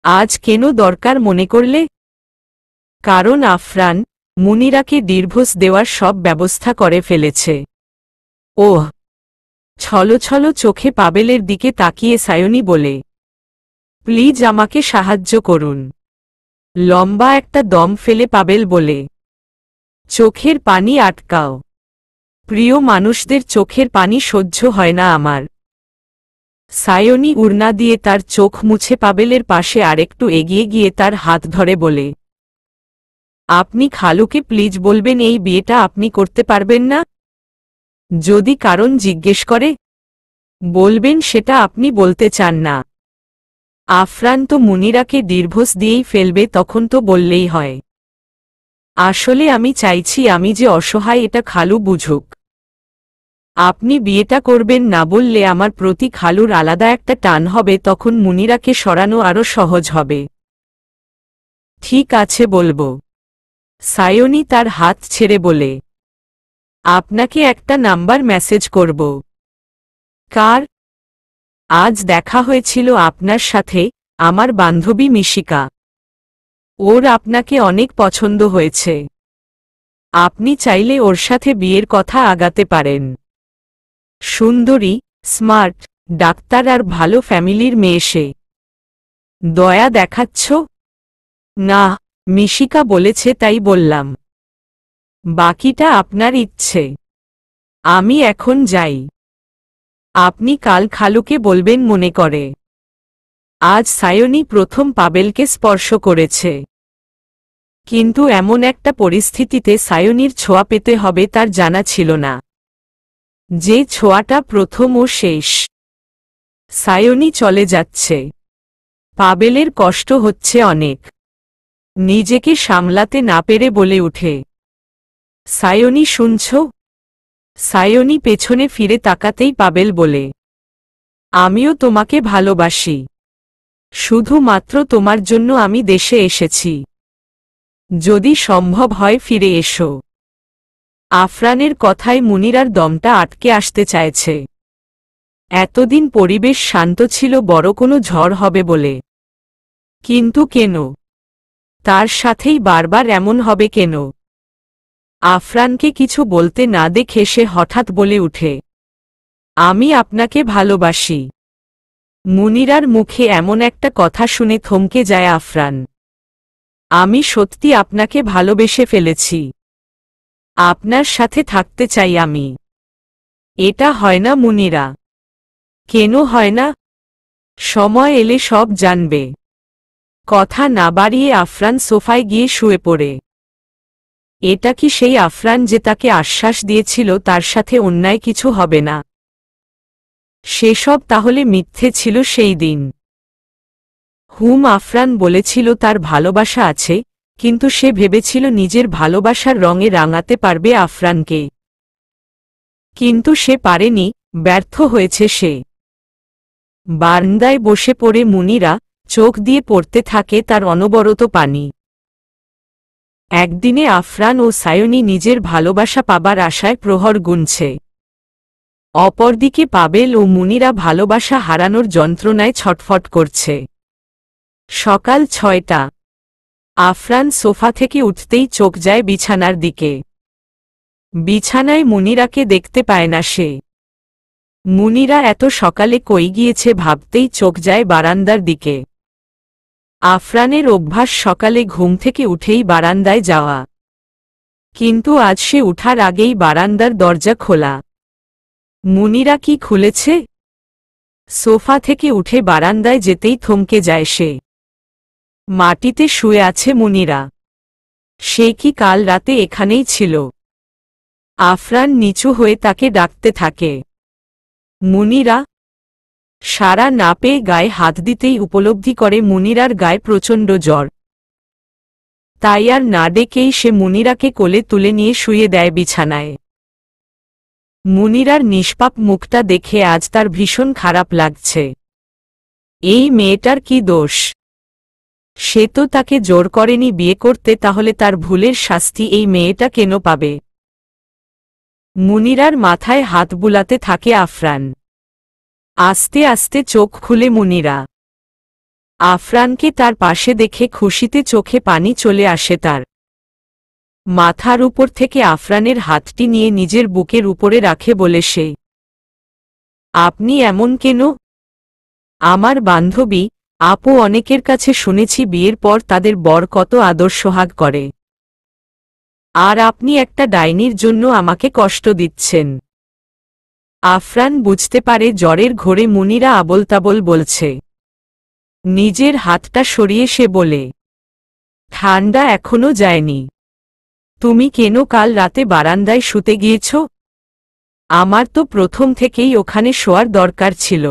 আজ কেন দরকার মনে করলে? কারণ আফরান মুনিরাকে ডিভোর্স দেওয়ার সব ব্যবস্থা করে ফেলেছে। ওহ! ছলছল চোখে পাবেলের দিকে তাকিয়ে সায়নী বলে, প্লিজ আমাকে সাহায্য করুন। লম্বা একটা দম ফেলে পাবেল বলে, চোখের পানি আটকাও। প্রিয় মানুষদের চোখের পানি সহ্য হয় না আমার। সায়নী উড়না দিয়ে তার চোখ মুছে পাবেলের পাশে আরেকটু এগিয়ে গিয়ে তার হাত ধরে বলে, আপনি খালুকে প্লিজ বলবেন এই বিয়েটা আপনি করতে পারবেন না। যদি কারণ জিজ্ঞেস করে বলবেন সেটা আপনি বলতে চান না। আফরান তো মুনিরাকে ডিভোর্স দিয়েই ফেলবে, তখন তো বললেই হয়। আসলে আমি চাইছি আমি যে অসহায় এটা খালু বুঝুক। আপনি বিয়েটা করবেন না বললে আমার প্রতি খালুর আলাদা একটা টান হবে, তখন মুনিরাকে সরানো আরও সহজ হবে। ঠিক আছে বলবো। সায়নী তার হাত ছেড়ে বলে, আপনাকে একটা নাম্বার মেসেজ করব। কার? আজ দেখা হয়েছিল আপনার সাথে, আমার বান্ধবী মিশিকা। ওর আপনাকে অনেক পছন্দ হয়েছে। আপনি চাইলে ওর সাথে বিয়ের কথা আগাতে পারেন। সুন্দরী, স্মার্ট, ডাক্তার আর ভালো ফ্যামিলির মেয়ে সে। দয়া দেখাচ্ছ? না, মিশিকা বলেছে তাই বললাম। বাকিটা আপনার ইচ্ছে। আমি এখন যাই। আপনি কাল খালুকে বলবেন মনে করে। আজ সায়নী প্রথম পাবেলকে স্পর্শ করেছে। কিন্তু এমন একটা পরিস্থিতিতে সায়নীর ছোঁয়া পেতে হবে তার জানা ছিল না, যে ছোঁয়াটা প্রথম ও শেষ। সায়নী চলে যাচ্ছে। পাবেলের কষ্ট হচ্ছে অনেক। নিজেকে সামলাতে না পেরে বলে উঠে, সায়নী শুনছ? সায়নী পেছনে ফিরে তাকাতেই পাবেল বলে, আমিও তোমাকে ভালোবাসি। শুধুমাত্র তোমার জন্য আমি দেশে এসেছি। যদি সম্ভব হয় ফিরে এসো। আফরানের কথায় মুনিরার দমটা আটকে আসতে চাইছে। এতদিন পরিবেশ শান্ত ছিল বড় কোনো ঝড় হবে বলে। কিন্তু কেন? তার সাথেই বারবার এমন হবে কেন? আফরানকে কিছু বলতে না দেখে সে হঠাৎ বলে উঠে, আমি আপনাকে ভালোবাসি। মুনিরার মুখে এমন একটা কথা শুনে থমকে যায় আফরান। আমি সত্যি আপনাকে ভালোবেসে ফেলেছি। আপনার সাথে থাকতে চাই আমি। এটা হয় না মুনিরা। কেন হয় না? সময় এলে সব জানবে। কথা না বাড়িয়ে আফরান সোফায় গিয়ে শুয়ে পড়ে। এটা কি সেই আফরান যে তাকে আশ্বাস দিয়েছিল তার সাথে অন্যায় কিছু হবে না? সেসব তাহলে মিথ্যে ছিল সেই দিন। আফরান বলেছিল তার ভালোবাসা আছে, কিন্তু সে ভেবেছিল নিজের ভালোবাসার রঙে রাঙাতে পারবে আফরানকে। কিন্তু সে পারেনি, ব্যর্থ হয়েছে সে। বারান্দায় বসে পড়ে মুনিরা চোখ দিয়ে পড়তে থাকে তার অনবরত পানি। একদিনে আফরান ও সায়নী নিজের ভালোবাসা পাবার আশায় প্রহর গুনছে। অপরদিকে পাবেল ও মুনিরা ভালোবাসা হারানোর যন্ত্রণায় ছটফট করছে। সকাল ৬টা। আফরান সোফা থেকে উঠতেই চোখ যায় বিছানার দিকে। বিছানায় মুনিরাকে দেখতে পায় না সে। মুনিরা এত সকালে কই গিয়েছে ভাবতেই চোখ যায় বারান্দার দিকে। আফরানের অভ্যাস সকালে ঘুম থেকে উঠেই বারান্দায় যাওয়া। কিন্তু আজ সে উঠার আগেই বারান্দার দরজা খোলা। মুনিরা কি খুলেছে? সোফা থেকে উঠে বারান্দায় যেতেই থমকে যায় সে। মাটিতে শুয়ে আছে মুনিরা। সে কি কাল রাতে এখানেই ছিল? আফরান নিচু হয়ে তাকে ডাকতে থাকে, মুনিরা। সাড়া না পেয়ে গায়ে হাত দিতেই উপলব্ধি করে মুনিরার গায়ে প্রচণ্ড জ্বর। তাই আর না ডেকেই সে মুনিরাকে কোলে তুলে নিয়ে শুয়ে দেয় বিছানায়। মুনিরার নিষ্পাপ মুখটা দেখে আজ তার ভীষণ খারাপ লাগছে। এই মেয়েটার কি দোষ? সে তো তাকে জোর করেনি বিয়ে করতে, তাহলে তার ভুলের শাস্তি এই মেয়েটা কেন পাবে? মুনিরার মাথায় হাত বুলাতে থাকে আফরান। আস্তে আস্তে চোখ খুলে মুনিরা। আফরানকে তার পাশে দেখে খুশিতে চোখে পানি চলে আসে তার। মাথার উপর থেকে আফরানের হাতটি নিয়ে নিজের বুকের উপরে রাখে বলে সে, আপনি এমন কেন? আমার বান্ধবী, আপু অনেকের কাছে শুনেছি বিয়ের পর তাদের বর কত আদর সোহাগ করে। আর আপনি একটা ডাইনির জন্য আমাকে কষ্ট দিচ্ছেন। আফরান বুঝতে পারে জ্বরের ঘোরে মুনিরা আবোলতাবোল বলছে। নিজের হাতটা সরিয়ে সে বলে, ঠান্ডা এখনো যায়নি। তুমি কেন কাল রাতে বারান্দায় শুতে গিয়েছ? আমার তো প্রথম থেকেই ওখানে শোয়ার দরকার ছিল।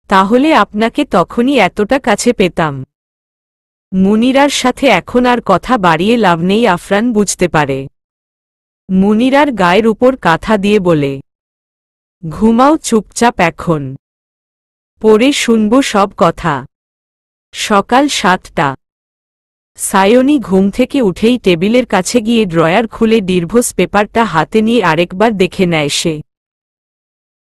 তাহলে আপনাকে তখনই এতটা কাছে পেতাম। মুনিরার সাথে এখন আর কথা বাড়িয়ে লাভ নেই আফরান বুঝতে পারে। মুনিরার গায়ের উপর কাঁথা দিয়ে বলে, ঘুমাও চুপচাপ এখন। পরে শুনব সব কথা। সকাল ৭টা। সায়নী ঘুম থেকে উঠেই টেবিলের কাছে গিয়ে ড্রয়ার খুলে ডিভোর্স পেপারটা হাতে নিয়ে আরেকবার দেখে নেয় সে।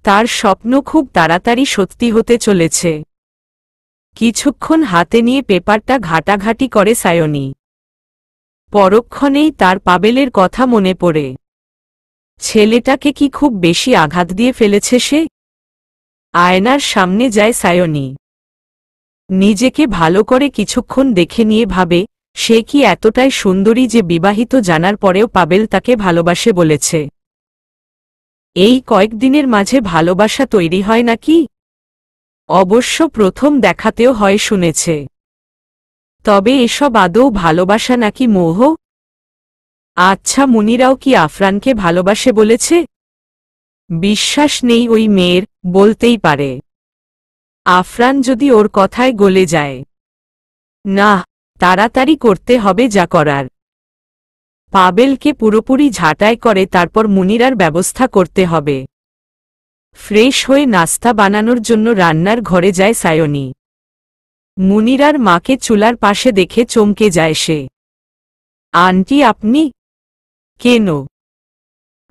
তার স্বপ্ন খুব তাড়াতাড়ি সত্যি হতে চলেছে। কিছুক্ষণ হাতে নিয়ে পেপারটা ঘাটাঘাটি করে সায়নী। পরক্ষণেই তার পাবেলের কথা মনে পড়ে। ছেলেটাকে কি খুব বেশি আঘাত দিয়ে ফেলেছে সে? আয়নার সামনে যায় সায়নী। নিজেকে ভালো করে কিছুক্ষণ দেখে নিয়ে ভাবে, সে কি এতটাই সুন্দরী যে বিবাহিত জানার পরেও পাবেল তাকে ভালোবাসে বলেছে? এই কয়েকদিনের মাঝে ভালোবাসা তৈরি হয় নাকি? অবশ্য প্রথম দেখাতেও হয় শুনেছে। তবে এসব আদৌ ভালোবাসা নাকি মোহ? আচ্ছা, মুনিরাও কি আফরানকে ভালোবাসে বলেছে? বিশ্বাস নেই ওই মেয়ের, বলতেই পারে। আফরান যদি ওর কথায় গলে যায়। না, তাড়াতাড়ি করতে হবে যা করার। পাবেলকে পুরোপুরি ঝাঁটাই করে তারপর মুনিরার ব্যবস্থা করতে হবে। ফ্রেশ হয়ে নাস্তা বানানোর জন্য রান্নার ঘরে যায় সায়নী। মুনিরার মাকে চুলার পাশে দেখে চমকে যায় সে। আন্টি, আপনি? কেন?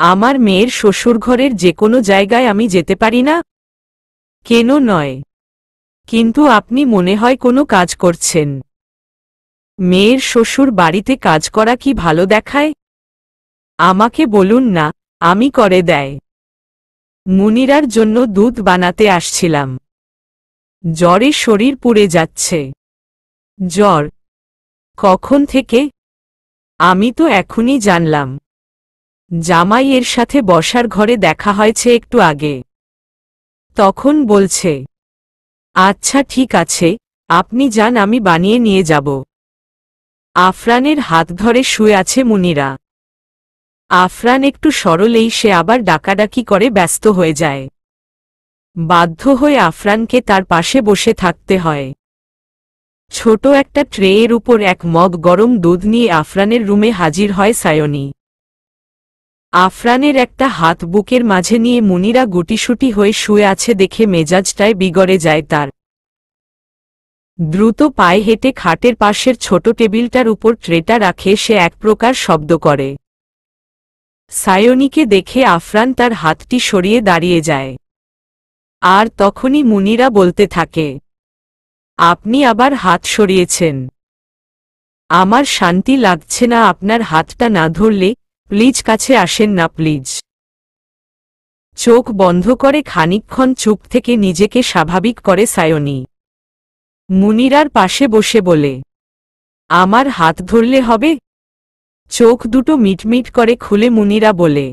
আমার মেয়ের শ্বশুরঘরের যে কোনো জায়গায় আমি যেতে পারি না? কেন নয়, কিন্তু আপনি মনে হয় কোনো কাজ করছেন। মেয়ের শ্বশুর বাড়িতে কাজ করা কি ভালো দেখায়? আমাকে বলুন না, আমি করে দেয়। মুনিরার জন্য দুধ বানাতে আসছিলাম। জ্বরে শরীর পুড়ে যাচ্ছে। জ্বর? কখন থেকে? আমি তো এখনই জানলাম। জামাইয়ের সাথে বসার ঘরে দেখা হয়েছে একটু আগে। তখন বলছে। আচ্ছা ঠিক আছে, আপনি যান, আমি বানিয়ে নিয়ে যাব। আফরানের হাত ধরে শুয়ে আছে মুনিরা। আফরান একটু সরলেই সে আবার ডাকাডাকি করে ব্যস্ত হয়ে যায়। বাধ্য হয়ে আফরানকে তার পাশে বসে থাকতে হয়। ছোট একটা ট্রেয়ের উপর এক মগ গরম দুধ নিয়ে আফরানের রুমে হাজির হয় সায়নী। আফরানের একটা হাত বুকের মাঝে নিয়ে মুনিরা গুটিসুটি হয়ে শুয়ে আছে দেখে মেজাজটায় বিগড়ে যায় তার। দ্রুত পায়ে হেঁটে খাটের পাশের ছোট টেবিলটার উপর ট্রেটা রাখে সে এক প্রকার শব্দ করে। সায়নীকে দেখে আফরান তার হাতটি সরিয়ে দাঁড়িয়ে যায়। আর তখনই মুনিরা বলতে থাকে, আপনি আবার হাত সরিয়েছেন? আমার শান্তি লাগছে না আপনার হাতটা না ধরলে, প্লিজ কাছে আসেন না প্লিজ। চোখ বন্ধ করে খানিকক্ষণ চুপ থেকে নিজেকে স্বাভাবিক করে সায়নী। মুনিরার পাশে বসে বলে, আমার হাত ধরলে হবে? চোখ দুটো মিটমিট করে খুলে মুনিরা বলে,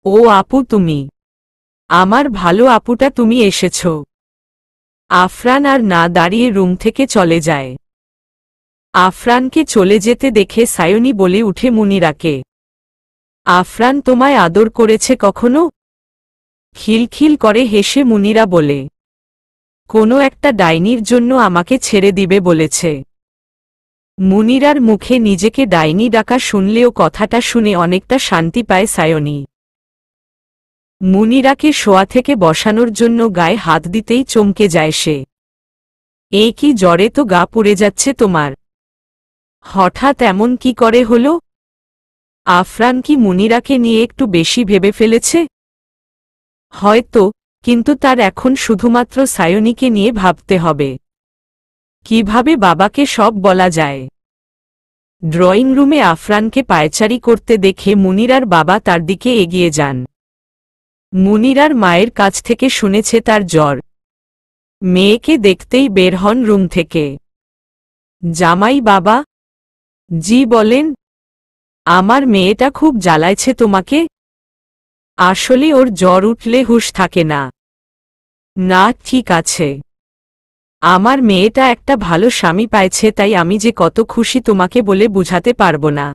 ও আপু তুমি, আমার ভালো আপুটা, তুমি এসেছ। আফরান আর না দাঁড়িয়ে রুম থেকে চলে যায়। আফরানকে চলে যেতে দেখে সায়নী বলে উঠে মুনিরাকে, আফরান তোমায় আদর করেছে কখনো? খিলখিল করে হেসে মুনিরা বলে, কোনো একটা ডাইনির জন্য আমাকে ছেড়ে দিবে বলেছে। মুনিরার মুখে নিজেকে ডাইনি ডাকা শুনলেও কথাটা শুনে অনেকটা শান্তি পায় সায়নী। মুনিরাকে শোয়া থেকে বসানোর জন্য গায়ে হাত দিতেই চমকে যায় সে। এ কি, জ্বরে তো গা পুড়ে যাচ্ছে তোমার? হঠাৎ এমন কি করে হলো? আফরান কি মুনিরাকে নিয়ে একটু বেশি ভেবে ফেলেছে? হয়তো, কিন্তু তার এখন শুধুমাত্র সায়নীকে নিয়ে ভাবতে হবে। কিভাবে বাবাকে সব বলা যায়? ড্রয়িং রুমে আফরানকে পায়চারি করতে দেখে মুনিরার বাবা তার দিকে এগিয়ে যান। মুনিরার মায়ের কাছ থেকে শুনেছে তার জ্বর। মেয়েকে দেখতেই বের হন রুম থেকে। জামাই বাবা? জি বলেন। আমার মেয়েটা খুব জ্বালাইছে তোমাকে? আসলে ওর জ্বর উঠলে হুঁশ থাকে না। না, ঠিক আছে। আমার মেয়েটা একটা ভালো স্বামী পাইছে, তাই আমি যে কত খুশি তোমাকে বলে বুঝাতে পারবো না।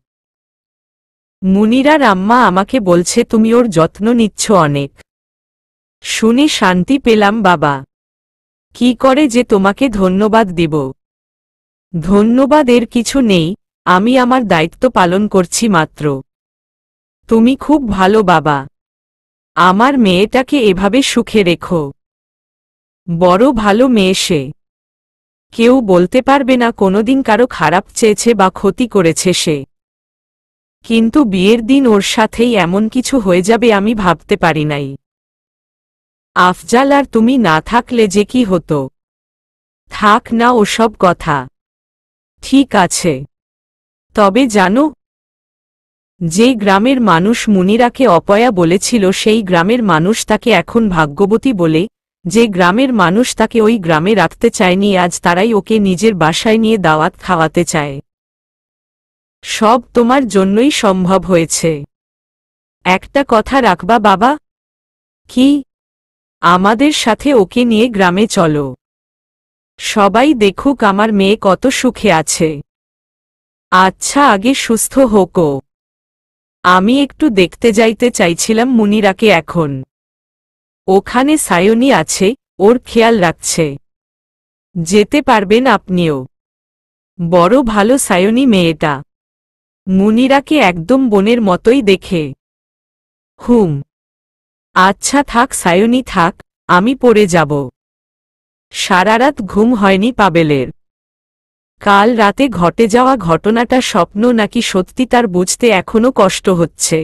মুনিরার আম্মা আমাকে বলছে তুমি ওর যত্ন নিচ্ছ অনেক। শুনে শান্তি পেলাম বাবা। কি করে যে তোমাকে ধন্যবাদ দিব। ধন্যবাদ এর কিছু নেই, আমি আমার দায়িত্ব পালন করছি মাত্র। তুমি খুব ভালো বাবা। আমার মেয়েটাকে এভাবে সুখে রেখো। বড় ভালো মেয়ে সে। কেউ বলতে পারবে না কোনোদিন কারো খারাপ চেয়েছে বা ক্ষতি করেছে সে। কিন্তু বিয়ের দিন ওর সাথেই এমন কিছু হয়ে যাবে আমি ভাবতে পারি নাই। আফজাল আর তুমি না থাকলে যে কি হতো। থাক না ওসব কথা। ঠিক আছে। তবে জানো, যে গ্রামের মানুষ মুনিরাকে অপয়া বলেছিল সেই গ্রামের মানুষ তাকে এখন ভাগ্যবতী বলে, যে গ্রামের মানুষ তাকে ওই গ্রামে রাখতে চায়নি আজ তারাই ওকে নিজের বাসায় নিয়ে দাওয়াত খাওয়াতে চায়। সব তোমার জন্যই সম্ভব হয়েছে। একটা কথা রাখবা বাবা? কি? আমাদের সাথে ওকে নিয়ে গ্রামে চলো। সবাই দেখুক আমার মেয়ে কত সুখে আছে। আচ্ছা, আগে সুস্থ হোক ও। আমি একটু দেখতে যাইতে চাইছিলাম মুনিরাকে এখন। ওখানে সায়নী আছে, ওর খেয়াল রাখছে। যেতে পারবেন আপনিও। বড় ভালো সায়নী মেয়েটা। মুনিরাকে একদম বোনের মতোই দেখে। হুম। আচ্ছা থাক সায়নী থাক, আমি পড়ে যাব। সারারাত ঘুম হয়নি পাবেলের। কাল রাতে ঘটে যাওয়া ঘটনাটা স্বপ্ন নাকি সত্যি তার বুঝতে এখনো কষ্ট হচ্ছে।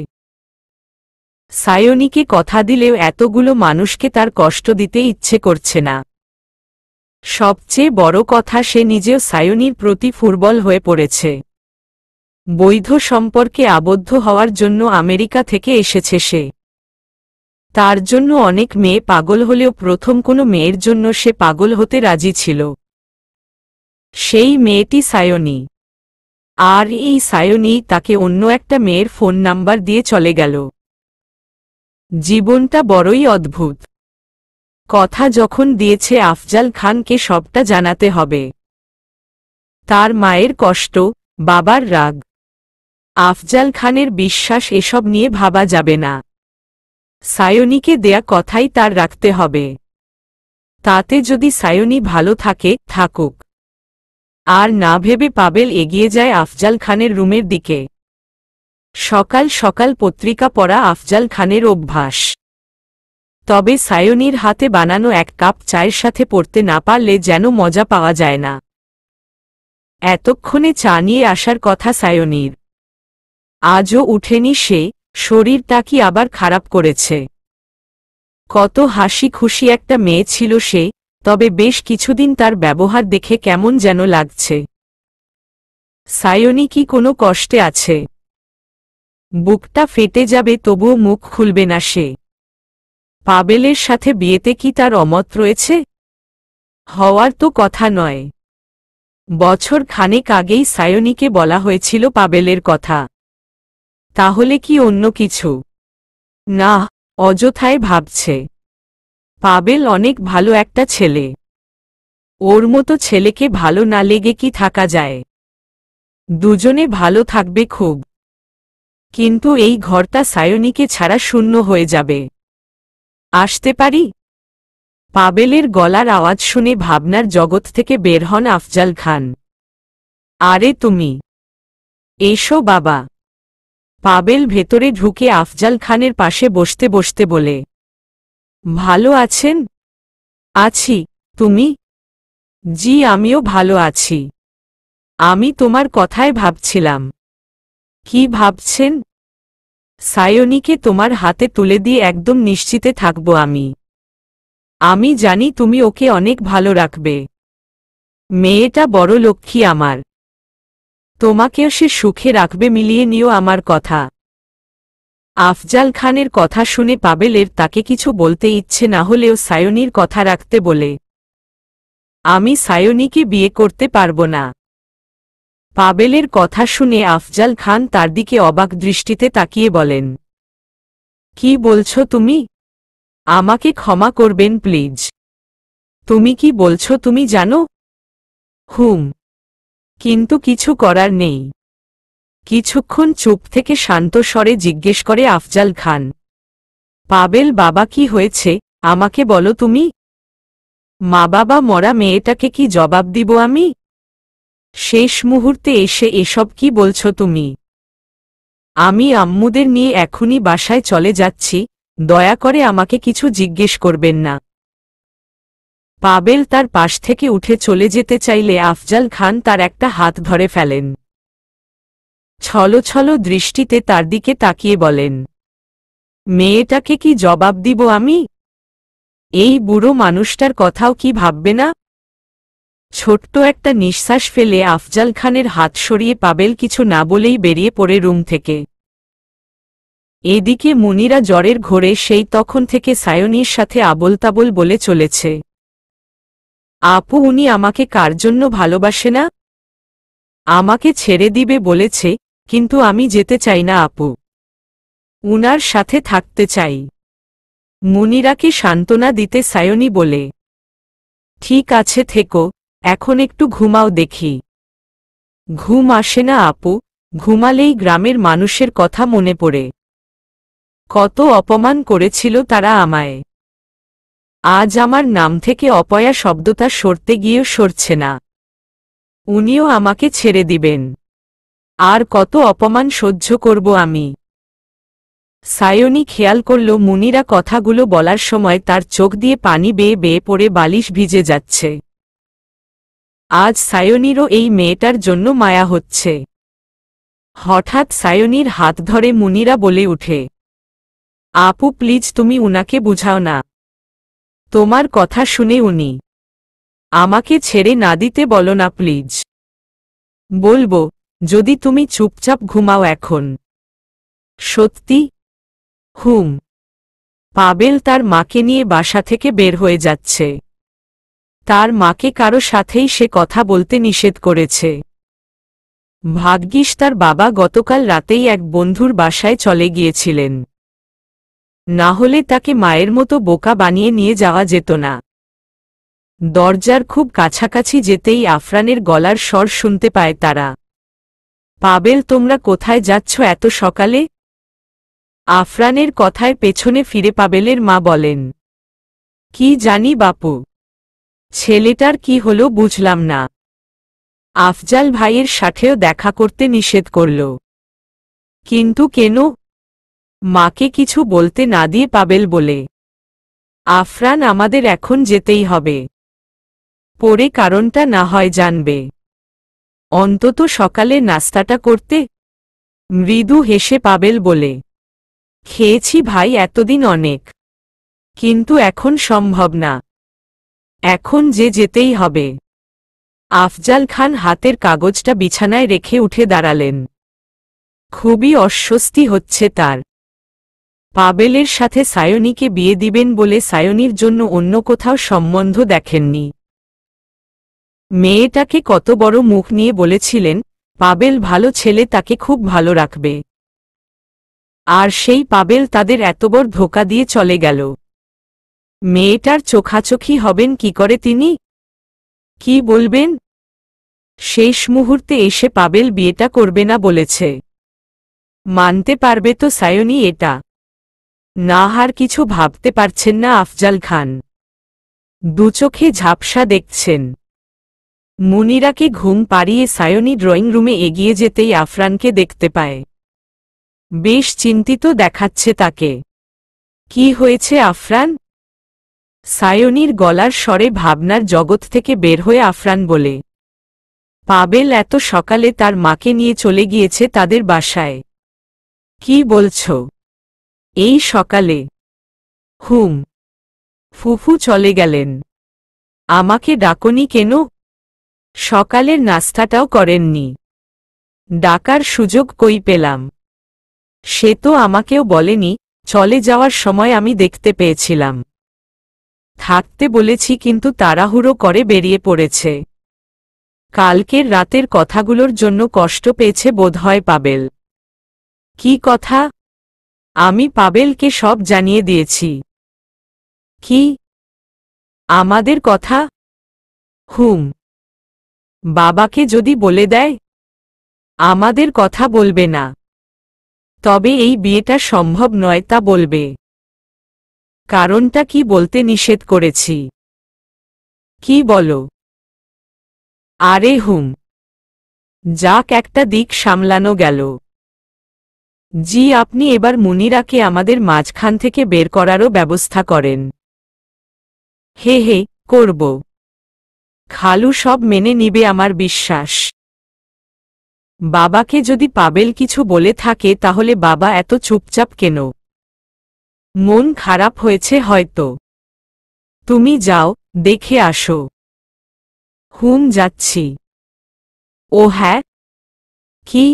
সায়নীকে কথা দিলেও এতগুলো মানুষকে তার কষ্ট দিতে ইচ্ছে করছে না। সবচেয়ে বড় কথা, সে নিজেও সায়নীর প্রতি ফুটবল হয়ে পড়েছে। বৈধ সম্পর্কে আবদ্ধ হওয়ার জন্য আমেরিকা থেকে এসেছে সে। তার জন্য অনেক মেয়ে পাগল হলেও প্রথম কোনো মেয়ের জন্য সে পাগল হতে রাজি ছিল। সেই মেয়েটি সায়নী। আর এই সায়নী তাকে অন্য একটা মেয়ের ফোন নাম্বার দিয়ে চলে গেল। জীবনটা বড়ই অদ্ভুত। কথা যখন দিয়েছে আফজাল খানকে সবটা জানাতে হবে। তার মায়ের কষ্ট, বাবার রাগ, আফজাল খানের বিশ্বাস, এসব নিয়ে ভাবা যাবে না। সায়নীকে দেয়া কথাই তার রাখতে হবে। তাতে যদি সায়নী ভালো থাকে, থাকুক। আর না ভেবে পাবেল এগিয়ে যায় আফজাল খানের রুমের দিকে। সকাল সকাল পত্রিকা পড়া আফজাল খানের অভ্যাস। তবে সায়নীর হাতে বানানো এক কাপ চায়ের সাথে পড়তে না পারলে যেন মজা পাওয়া যায় না। এতক্ষণে চা নিয়ে আসার কথা সায়নীর। আজও উঠেনি সে, শরীরটা কি আবার খারাপ করেছে। কত হাসি খুশি একটা মেয়ে ছিল সে, তবে বেশ কিছুদিন তার ব্যবহার দেখে কেমন যেন লাগছে। সায়নী কি কোনো কষ্টে আছে? বুকটা ফেটে যাবে তবুও মুখ খুলবে না সে। পাবেলের সাথে বিয়েতে কি তার অমত রয়েছে? হওয়ার তো কথা নয়। বছর খানেক আগেই সায়নীকে বলা হয়েছিল পাবেলের কথা। তাহলে কি অন্য কিছু? না, অযথায় ভাবছে। পাবেল অনেক ভালো একটা ছেলে। ওর মতো ছেলেকে ভালো না লেগে কি থাকা যায়? দুজনে ভালো থাকবে খুব। কিন্তু এই ঘরটা সায়নীকে ছাড়া শূন্য হয়ে যাবে। আসতে পারি? পাবেলের গলার আওয়াজ শুনে ভাবনার জগৎ থেকে বের হন আফজাল খান। আরে তুমি! এসো বাবা। পাবেল ভেতরে ঢুকে আফজাল খানের পাশে বসতে বসতে বলে, ভালো আছেন? আছি। তুমি? জি, আমিও ভালো আছি। আমি তোমার কথায় ভাবছিলাম। কি ভাবছেন? সায়নীকে তোমার হাতে তুলে দিয়ে একদম নিশ্চিতে থাকব আমি। আমি জানি তুমি ওকে অনেক ভালো রাখবে। মেয়েটা বড় লক্ষ্মী আমার। তোমাকেও সে সুখে রাখবে, মিলিয়ে নিও আমার কথা। আফজাল খানের কথা শুনে পাবেলের তাকে কিছু বলতে ইচ্ছে না হলেও সায়নীর কথা রাখতে বলে, আমি সায়নীকে বিয়ে করতে পারব না। পাবেলের কথা শুনে আফজাল খান তার দিকে অবাক দৃষ্টিতে তাকিয়ে বলেন, কি বলছো তুমি? আমাকে ক্ষমা করবেন প্লিজ। তুমি কি বলছো তুমি জানো? হুম। কিন্তু কিছু করার নেই। কিছুক্ষণ চুপ থেকে শান্ত স্বরে জিজ্ঞেস করে আফজাল খান, পাবেল বাবা কি হয়েছে, আমাকে বলো তুমি। মা বাবা মরা মেয়েটাকে কি জবাব দিব আমি? শেষ মুহূর্তে এসে এসব কি বলছো তুমি? আমি আম্মুদের নিয়ে এখনই বাসায় চলে যাচ্ছি, দয়া করে আমাকে কিছু জিজ্ঞেস করবেন না। পাবেল তার পাশ থেকে উঠে চলে যেতে চাইলে আফজাল খান তার একটা হাত ধরে ফেলেন। ছলো দৃষ্টিতে তার দিকে তাকিয়ে বলেন, মেয়েটাকে কি জবাব দিব আমি? এই বুড়ো মানুষটার কথাও কি ভাববে না? ছোট্ট একটা নিঃশ্বাস ফেলে আফজাল খানের হাত সরিয়ে পাবেল কিছু না বলেই বেরিয়ে পড়ে রুম থেকে। এদিকে মুনিরা জ্বরের ঘোরে সেই তখন থেকে সায়নীর সাথে আবোলতাবোল বলে চলেছে, আপু উনি আমাকে কার জন্য ভালোবাসে না? আমাকে ছেড়ে দিবে বলেছে, কিন্তু আমি যেতে চাই না আপু। উনার সাথে থাকতে চাই। মুনিরাকে সান্ত্বনা দিতে সায়নী বলে, ঠিক আছে থেকো, এখন একটু ঘুমাও দেখি। ঘুম আসে না আপু, ঘুমালেই গ্রামের মানুষের কথা মনে পড়ে। কত অপমান করেছিল তারা আমায়। আজ আমার নাম থেকে অপয়া শব্দটা সরতে গিয়েও সরছে না। উনিও আমাকে ছেড়ে দিবেন। আর কত অপমান সহ্য করব আমি। সায়নী খেয়াল করল মুনিরা কথাগুলো বলার সময় তার চোখ দিয়ে পানি বেয়ে বেয়ে পড়ে বালিশ ভিজে যাচ্ছে। আজ সায়নীরও এই মেয়েটার জন্য মায়া হচ্ছে। হঠাৎ সায়নীর হাত ধরে মুনিরা বলে উঠে, আপু প্লিজ তুমি উনাকে বুঝাও না। তোমার কথা শুনে উনি আমাকে ছেড়ে না দিতে বলো না প্লিজ। বলবো, যদি তুমি চুপচাপ ঘুমাও এখন। সত্যি? হুম। পাবেল তার মাকে নিয়ে বাসা থেকে বের হয়ে যাচ্ছে। তার মাকে কারো সাথেই সে কথা বলতে নিষেধ করেছে। ভাগ্যিস তার বাবা গতকাল রাতেই এক বন্ধুর বাসায় চলে গিয়েছিলেন। না হলে তাকে মায়ের মতো বোকা বানিয়ে নিয়ে যাওয়া যেত না। দরজার খুব কাছাকাছি যেতেই আফরানের গলার স্বর শুনতে পায় তারা। পাবেল তোমরা কোথায় যাচ্ছ এত সকালে? আফরানের কথায় পেছনে ফিরে পাবেলের মা বলেন, কি জানি বাপু, ছেলেটার কি হলো বুঝলাম না। আফজাল ভাইয়ের সাথেও দেখা করতে নিষেধ করল। কিন্তু কেন? মাকে কিছু বলতে না দিয়ে পাবেল বলে, আফরান আমাদের এখন যেতেই হবে। পরে কারণটা না হয় জানবে। অন্তত সকালে নাস্তাটা করতে। মৃদু হেসে পাবেল বলে, খেয়েছি ভাই এতদিন অনেক, কিন্তু এখন সম্ভব না। এখন যে যেতেই হবে। আফজাল খান হাতের কাগজটা বিছানায় রেখে উঠে দাঁড়ালেন। খুবই অস্বস্তি হচ্ছে তার। পাবেলের সাথে সায়নীকে বিয়ে দিবেন বলে সায়নীর জন্য অন্য কোথাও সম্বন্ধ দেখেননি। মেয়েটাকে কত বড় মুখ নিয়ে বলেছিলেন পাবেল ভালো ছেলে, তাকে খুব ভালো রাখবে। আর সেই পাবেল তাদের এত বড় ধোঁকা দিয়ে চলে গেল। মেয়েটার চোখাচোখি হবেন কি করে তিনি? কি বলবেন? শেষ মুহূর্তে এসে পাবেল বিয়েটা করবে না বলেছে। মানতে পারবে তো সায়নী এটা? না, আর কিছু ভাবতে পারছেন না আফজাল খান। দুচোখে ঝাপসা দেখছেন। মুনিরাকে ঘুম পাড়িয়ে সায়নী ড্রয়িং রুমে এগিয়ে যেতেই আফরানকে দেখতে পায়। বেশ চিন্তিত দেখাচ্ছে তাকে। কি হয়েছে আফরান? সায়নীর গলার স্বরে ভাবনার জগৎ থেকে বের হয়ে আফরান বলে, পাবেল এত সকালে তার মাকে নিয়ে চলে গিয়েছে তাদের বাসায়। কি বলছো? এই সকালে? হুম। ফুফু চলে গেলেন। আমাকে ডাকনি কেন? সকালের নাস্তাটাও করেননি। ডাকার সুযোগ কই পেলাম? সে তো আমাকেও বলেনি। চলে যাওয়ার সময় আমি দেখতে পেয়েছিলাম। থাকতে বলেছি কিন্তু তাড়াহুড়ো করে বেরিয়ে পড়েছে। কালকের রাতের কথাগুলোর জন্য কষ্ট পেয়েছে বোধহয় পাবেল। কি কথা? আমি পাবেলকে সব জানিয়ে দিয়েছি। কি? আমাদের কথা? হুম। বাবাকে যদি বলে দেয়? আমাদের কথা বলবে না। তবে এই বিয়েটা সম্ভব নয় তা বলবে। কারণটা কি বলতে নিষেধ করেছি? কি বলো? আরে হুম। যাক, একটা দিক সামলানো গেল। জি, আপনি এবার মুনিরাকে আমাদের মাঝখান থেকে বের করারও ব্যবস্থা করেন। হে হে, করব। খালু সব মেনে নিবে আমার বিশ্বাস। বাবাকে যদি পাবেল কিছু বলে থাকে তাহলে বাবা এত চুপচাপ কেন? মন খারাপ হয়েছে হয়তো। তুমি যাও, দেখে আসো। হুম, যাচ্ছি। ও হ্যাঁ, কি?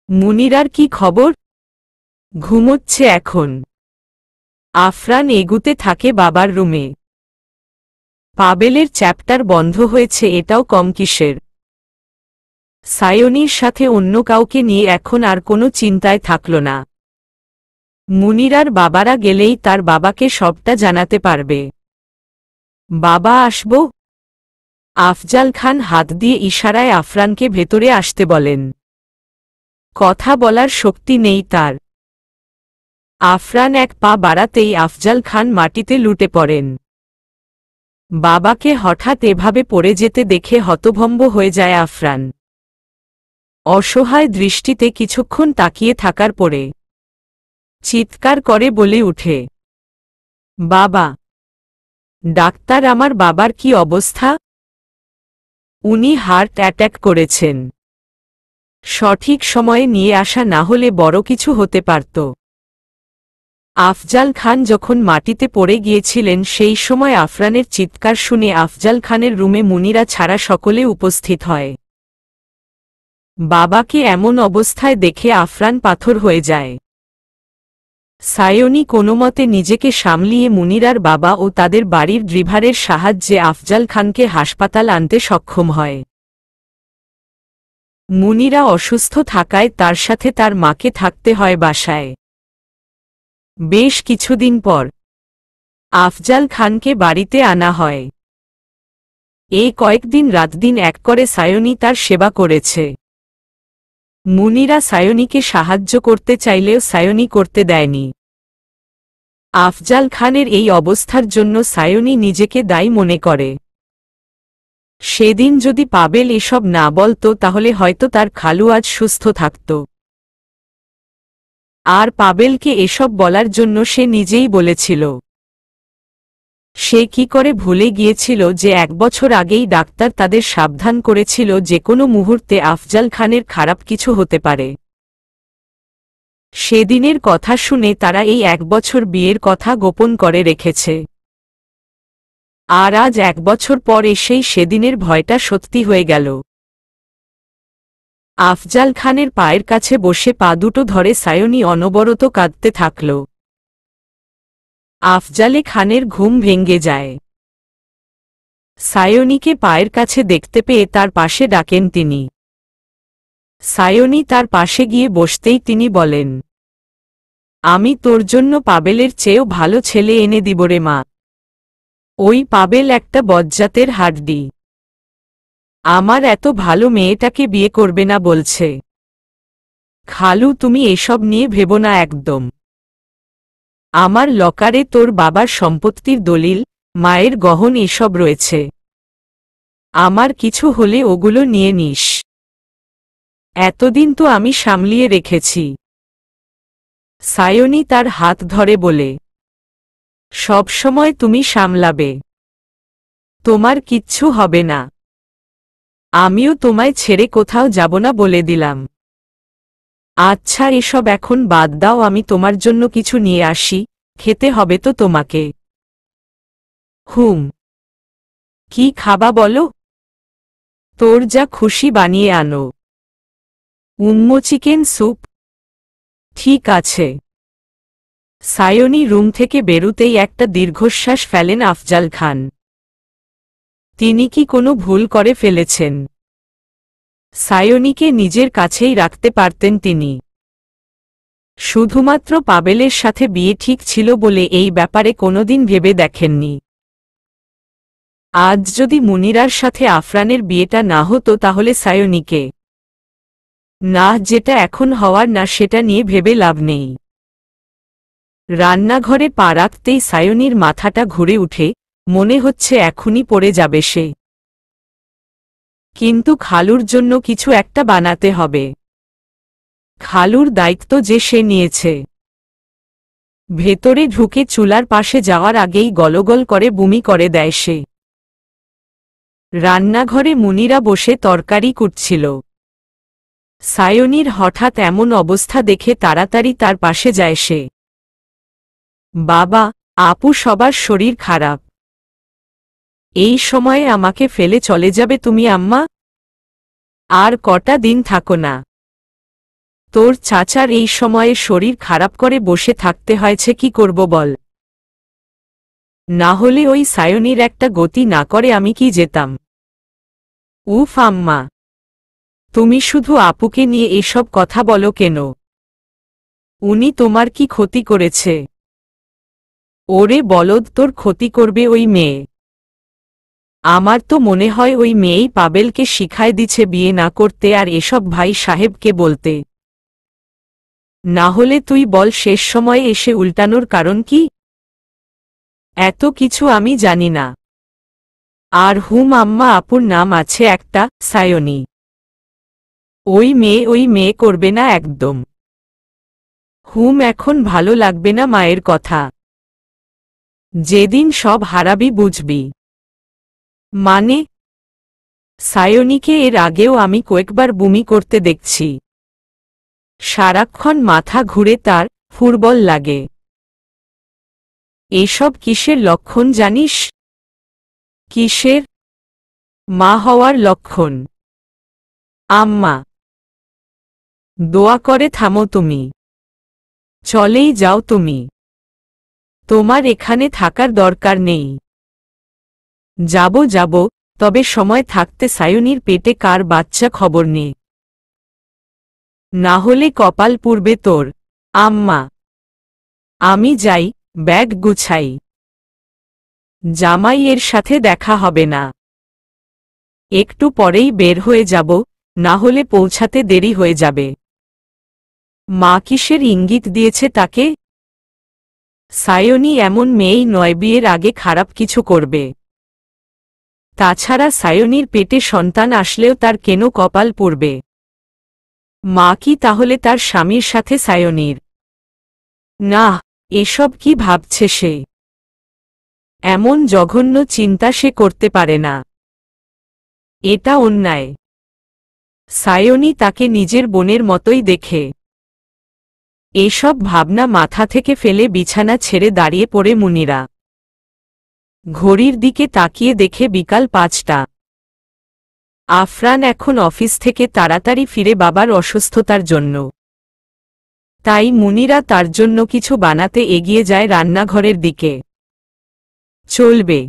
মুনিরার কি খবর? ঘুমোচ্ছে এখন। আফরান এগুতে থাকে বাবার রুমে। পাবেলের চ্যাপ্টার বন্ধ হয়েছে, এটাও কম কিসের। সায়নীর সাথে অন্য কাউকে নিয়ে এখন আর কোনো চিন্তায় থাকল না। মুনিরার বাবারা গেলেই তার বাবাকে সবটা জানাতে পারবে। বাবা আসব? আফজাল খান হাত দিয়ে ইশারায় আফরানকে ভেতরে আসতে বলেন। কথা বলার শক্তি নেই তার। আফরান এক পা বাড়াতেই আফজাল খান মাটিতে লুটে পড়েন। বাবাকে হঠাৎ এভাবে পড়ে যেতে দেখে হতভম্ব হয়ে যায় আফরান। অসহায় দৃষ্টিতে কিছুক্ষণ তাকিয়ে থাকার পরে চিৎকার করে বলে উঠে, বাবা! ডাক্তার, আমার বাবার কি অবস্থা? উনি হার্ট অ্যাটাক করেছেন। সঠিক সময়ে নিয়ে আসা না হলে বড় কিছু হতে পারত। আফজাল খান যখন মাটিতে পড়ে গিয়েছিলেন সেই সময় আফরানের চিৎকার শুনে আফজাল খানের রুমে মুনিরা ছাড়া সকলে উপস্থিত হয়। বাবাকে এমন অবস্থায় দেখে আফরান পাথর হয়ে যায়। সায়নী কোনোমতে নিজেকে সামলিয়ে মুনিরার বাবা ও তাদের বাড়ির ড্রাইভারের সাহায্যে আফজাল খানকে হাসপাতাল আনতে সক্ষম হয়। মুনিরা অসুস্থ থাকায় তার সাথে তার মাকে থাকতে হয় বাসায়। বেশ কিছুদিন পর আফজাল খানকে বাড়িতে আনা হয়। এই কয়েকদিন রাতদিন এক করে সায়নী তার সেবা করেছে। মুনিরা সায়নীকে সাহায্য করতে চাইলেও সায়নী করতে দেয়নি। আফজাল খানের এই অবস্থার জন্য সায়নী নিজেকে দায়ী মনে করে। সেদিন যদি পাবেল এসব না বলতো তাহলে হয়তো তার খালু আজ সুস্থ থাকত। আর পাবেলকে এসব বলার জন্য সে নিজেই বলেছিল। সে কি করে ভুলে গিয়েছিল যে 1 বছর আগেই ডাক্তার তাদের সাবধান করেছিল যে কোনো মুহূর্তে আফজাল খানের খারাপ কিছু হতে পারে। সেদিনের কথা শুনে তারা এই 1 বছর বিয়ের কথা গোপন করে রেখেছে। আর আজ 1 বছর পর এসেই সেদিনের ভয়টা সত্যি হয়ে গেল। আফজাল খানের পায়ের কাছে বসে পা দুটো ধরে সায়নী অনবরত কাঁদতে থাকল। আফজালে খানের ঘুম ভেঙে যায়। সায়নীকে পায়ের কাছে দেখতে পেয়ে তার পাশে ডাকেন তিনি। সায়নী তার পাশে গিয়ে বসতেই তিনি বলেন, আমি তোর জন্য পাবেলের চেয়েও ভালো ছেলে এনে দিব রে মা। ওই পাবেল একটা বজ্জাতের হাড্ডি। আমার এত ভালো মেয়েটাকে বিয়ে করবে না বলছে। খালু, তুমি এসব নিয়ে ভেবো না একদম। আমার লকারে তোর বাবার সম্পত্তির দলিল, মায়ের গহন এসব রয়েছে। আমার কিছু হলে ওগুলো নিয়ে নিস। এতদিন তো আমি সামলিয়ে রেখেছি। সায়নী তার হাত ধরে বলে, সব সময় তুমি সামলাবে। তোমার কিচ্ছু হবে না। আমিও তোমায় ছেড়ে কোথাও যাব না বলে দিলাম। আচ্ছা, এসব এখন বাদ দাও, আমি তোমার জন্য কিছু নিয়ে আসি, খেতে হবে তো তোমাকে। কি খাবা বলো? তোর যা খুশি বানিয়ে আনো। Chicken soup? ঠিক আছে। সায়নী রুম থেকে বেরুতেই একটা দীর্ঘশ্বাস ফেলেন আফজাল খান। তিনি কি কোনো ভুল করে ফেলেছেন? সায়নীকে নিজের কাছেই রাখতে পারতেন তিনি। শুধুমাত্র পাবেলের সাথে বিয়ে ঠিক ছিল বলে এই ব্যাপারে কোনোদিন ভেবে দেখেননি। আজ যদি মুনিরার সাথে আফরানের বিয়েটা না হতো তাহলে সায়নীকে না, যেটা এখন হওয়ার না সেটা নিয়ে ভেবে লাভ নেই। রান্নাঘরে পা রাখতেই সায়নীর মাথাটা ঘুরে উঠে, মনে হচ্ছে এখনই পড়ে যাবে সে। কিন্তু খালুর জন্য কিছু একটা বানাতে হবে। খালুর দায়িত্ব যে সে নিয়েছে। ভেতরে ঢুকে চুলার পাশে যাওয়ার আগেই গলগল করে বমি করে দেয় সে। রান্নাঘরে মুনিরা বসে তরকারি কুটছিল। সায়নীর হঠাৎ এমন অবস্থা দেখে তাড়াতাড়ি তার পাশে যায় সে। বাবা, আপু সবার শরীর খারাপ। এই সময়ে আমাকে ফেলে চলে যাবে তুমি আম্মা? আর কটা দিন থাকো না। তোর চাচার এই সময়ে শরীর খারাপ করে বসে থাকতে হয়েছে, কি করব বল? না হলে ওই সায়নীর একটা গতি না করে আমি কি যেতাম? উফ আম্মা, তুমি শুধু আপুকে নিয়ে এসব কথা বলো কেন? উনি তোমার কি ক্ষতি করেছে? ওরে বলদ, তোর ক্ষতি করবে ওই মেয়ে। আমার তো মনে হয় ওই মেয়েই পাবেলকে শিখায় দিচ্ছে বিয়ে না করতে আর এসব ভাই সাহেবকে বলতে। না হলে তুই বল শেষ সময়ে এসে উল্টানোর কারণ কি? এত কিছু আমি জানি না। আর আম্মা আপুর নাম আছে একটা, সায়নী। ওই মেয়ে করবে না একদম। এখন ভালো লাগবে না মায়ের কথা। যেদিন সব হারাবি বুঝবি। মানে? সায়নীকে এর আগেও আমি কয়েকবার বমি করতে দেখছি। সারাক্ষণ মাথা ঘুরে তার, ফুটবল লাগে। এসব কিসের লক্ষণ জানিস? কিসের? মা হওয়ার লক্ষণ। আম্মা দোয়া করে থামো তুমি। চলেই যাও তুমি। তোমার এখানে থাকার দরকার নেই। যাব, তবে সময় থাকতে সায়নীর পেটে কার বাচ্চা খবর নে। না হলে কপাল পুড়বে তোর। আম্মা আমি যাই, ব্যাগ গুছাই। জামাইয়ের সাথে দেখা হবে না। একটু পরেই বের হয়ে যাব, না হলে পৌঁছাতে দেরি হয়ে যাবে। মা কিসের ইঙ্গিত দিয়েছে তাকে? সায়নী এমন মেয়েই নয় বিয়ের আগে খারাপ কিছু করবে। তাছাড়া সায়নীর পেটে সন্তান আসলেও তার কেন কপাল পুড়বে? মা কি তাহলে তার স্বামীর সাথে সায়নীর? না, এসব কি ভাবছে সে? এমন জঘন্য চিন্তা সে করতে পারে না। এটা অন্যায়। সায়নী তাকে নিজের বোনের মতোই দেখে। এসব ভাবনা মাথা থেকে ফেলে বিছানা ছেড়ে দাঁড়িয়ে পড়ে মুনিরা। ঘড়ির দিকে তাকিয়ে দেখে বিকাল 5টা। আফরান এখন অফিস থেকে তাড়াতাড়ি ফিরে বাবার অসুস্থতার জন্য। তাই মুনিরা তার জন্য কিছু বানাতে এগিয়ে যায় রান্নাঘরের দিকে। চলবে।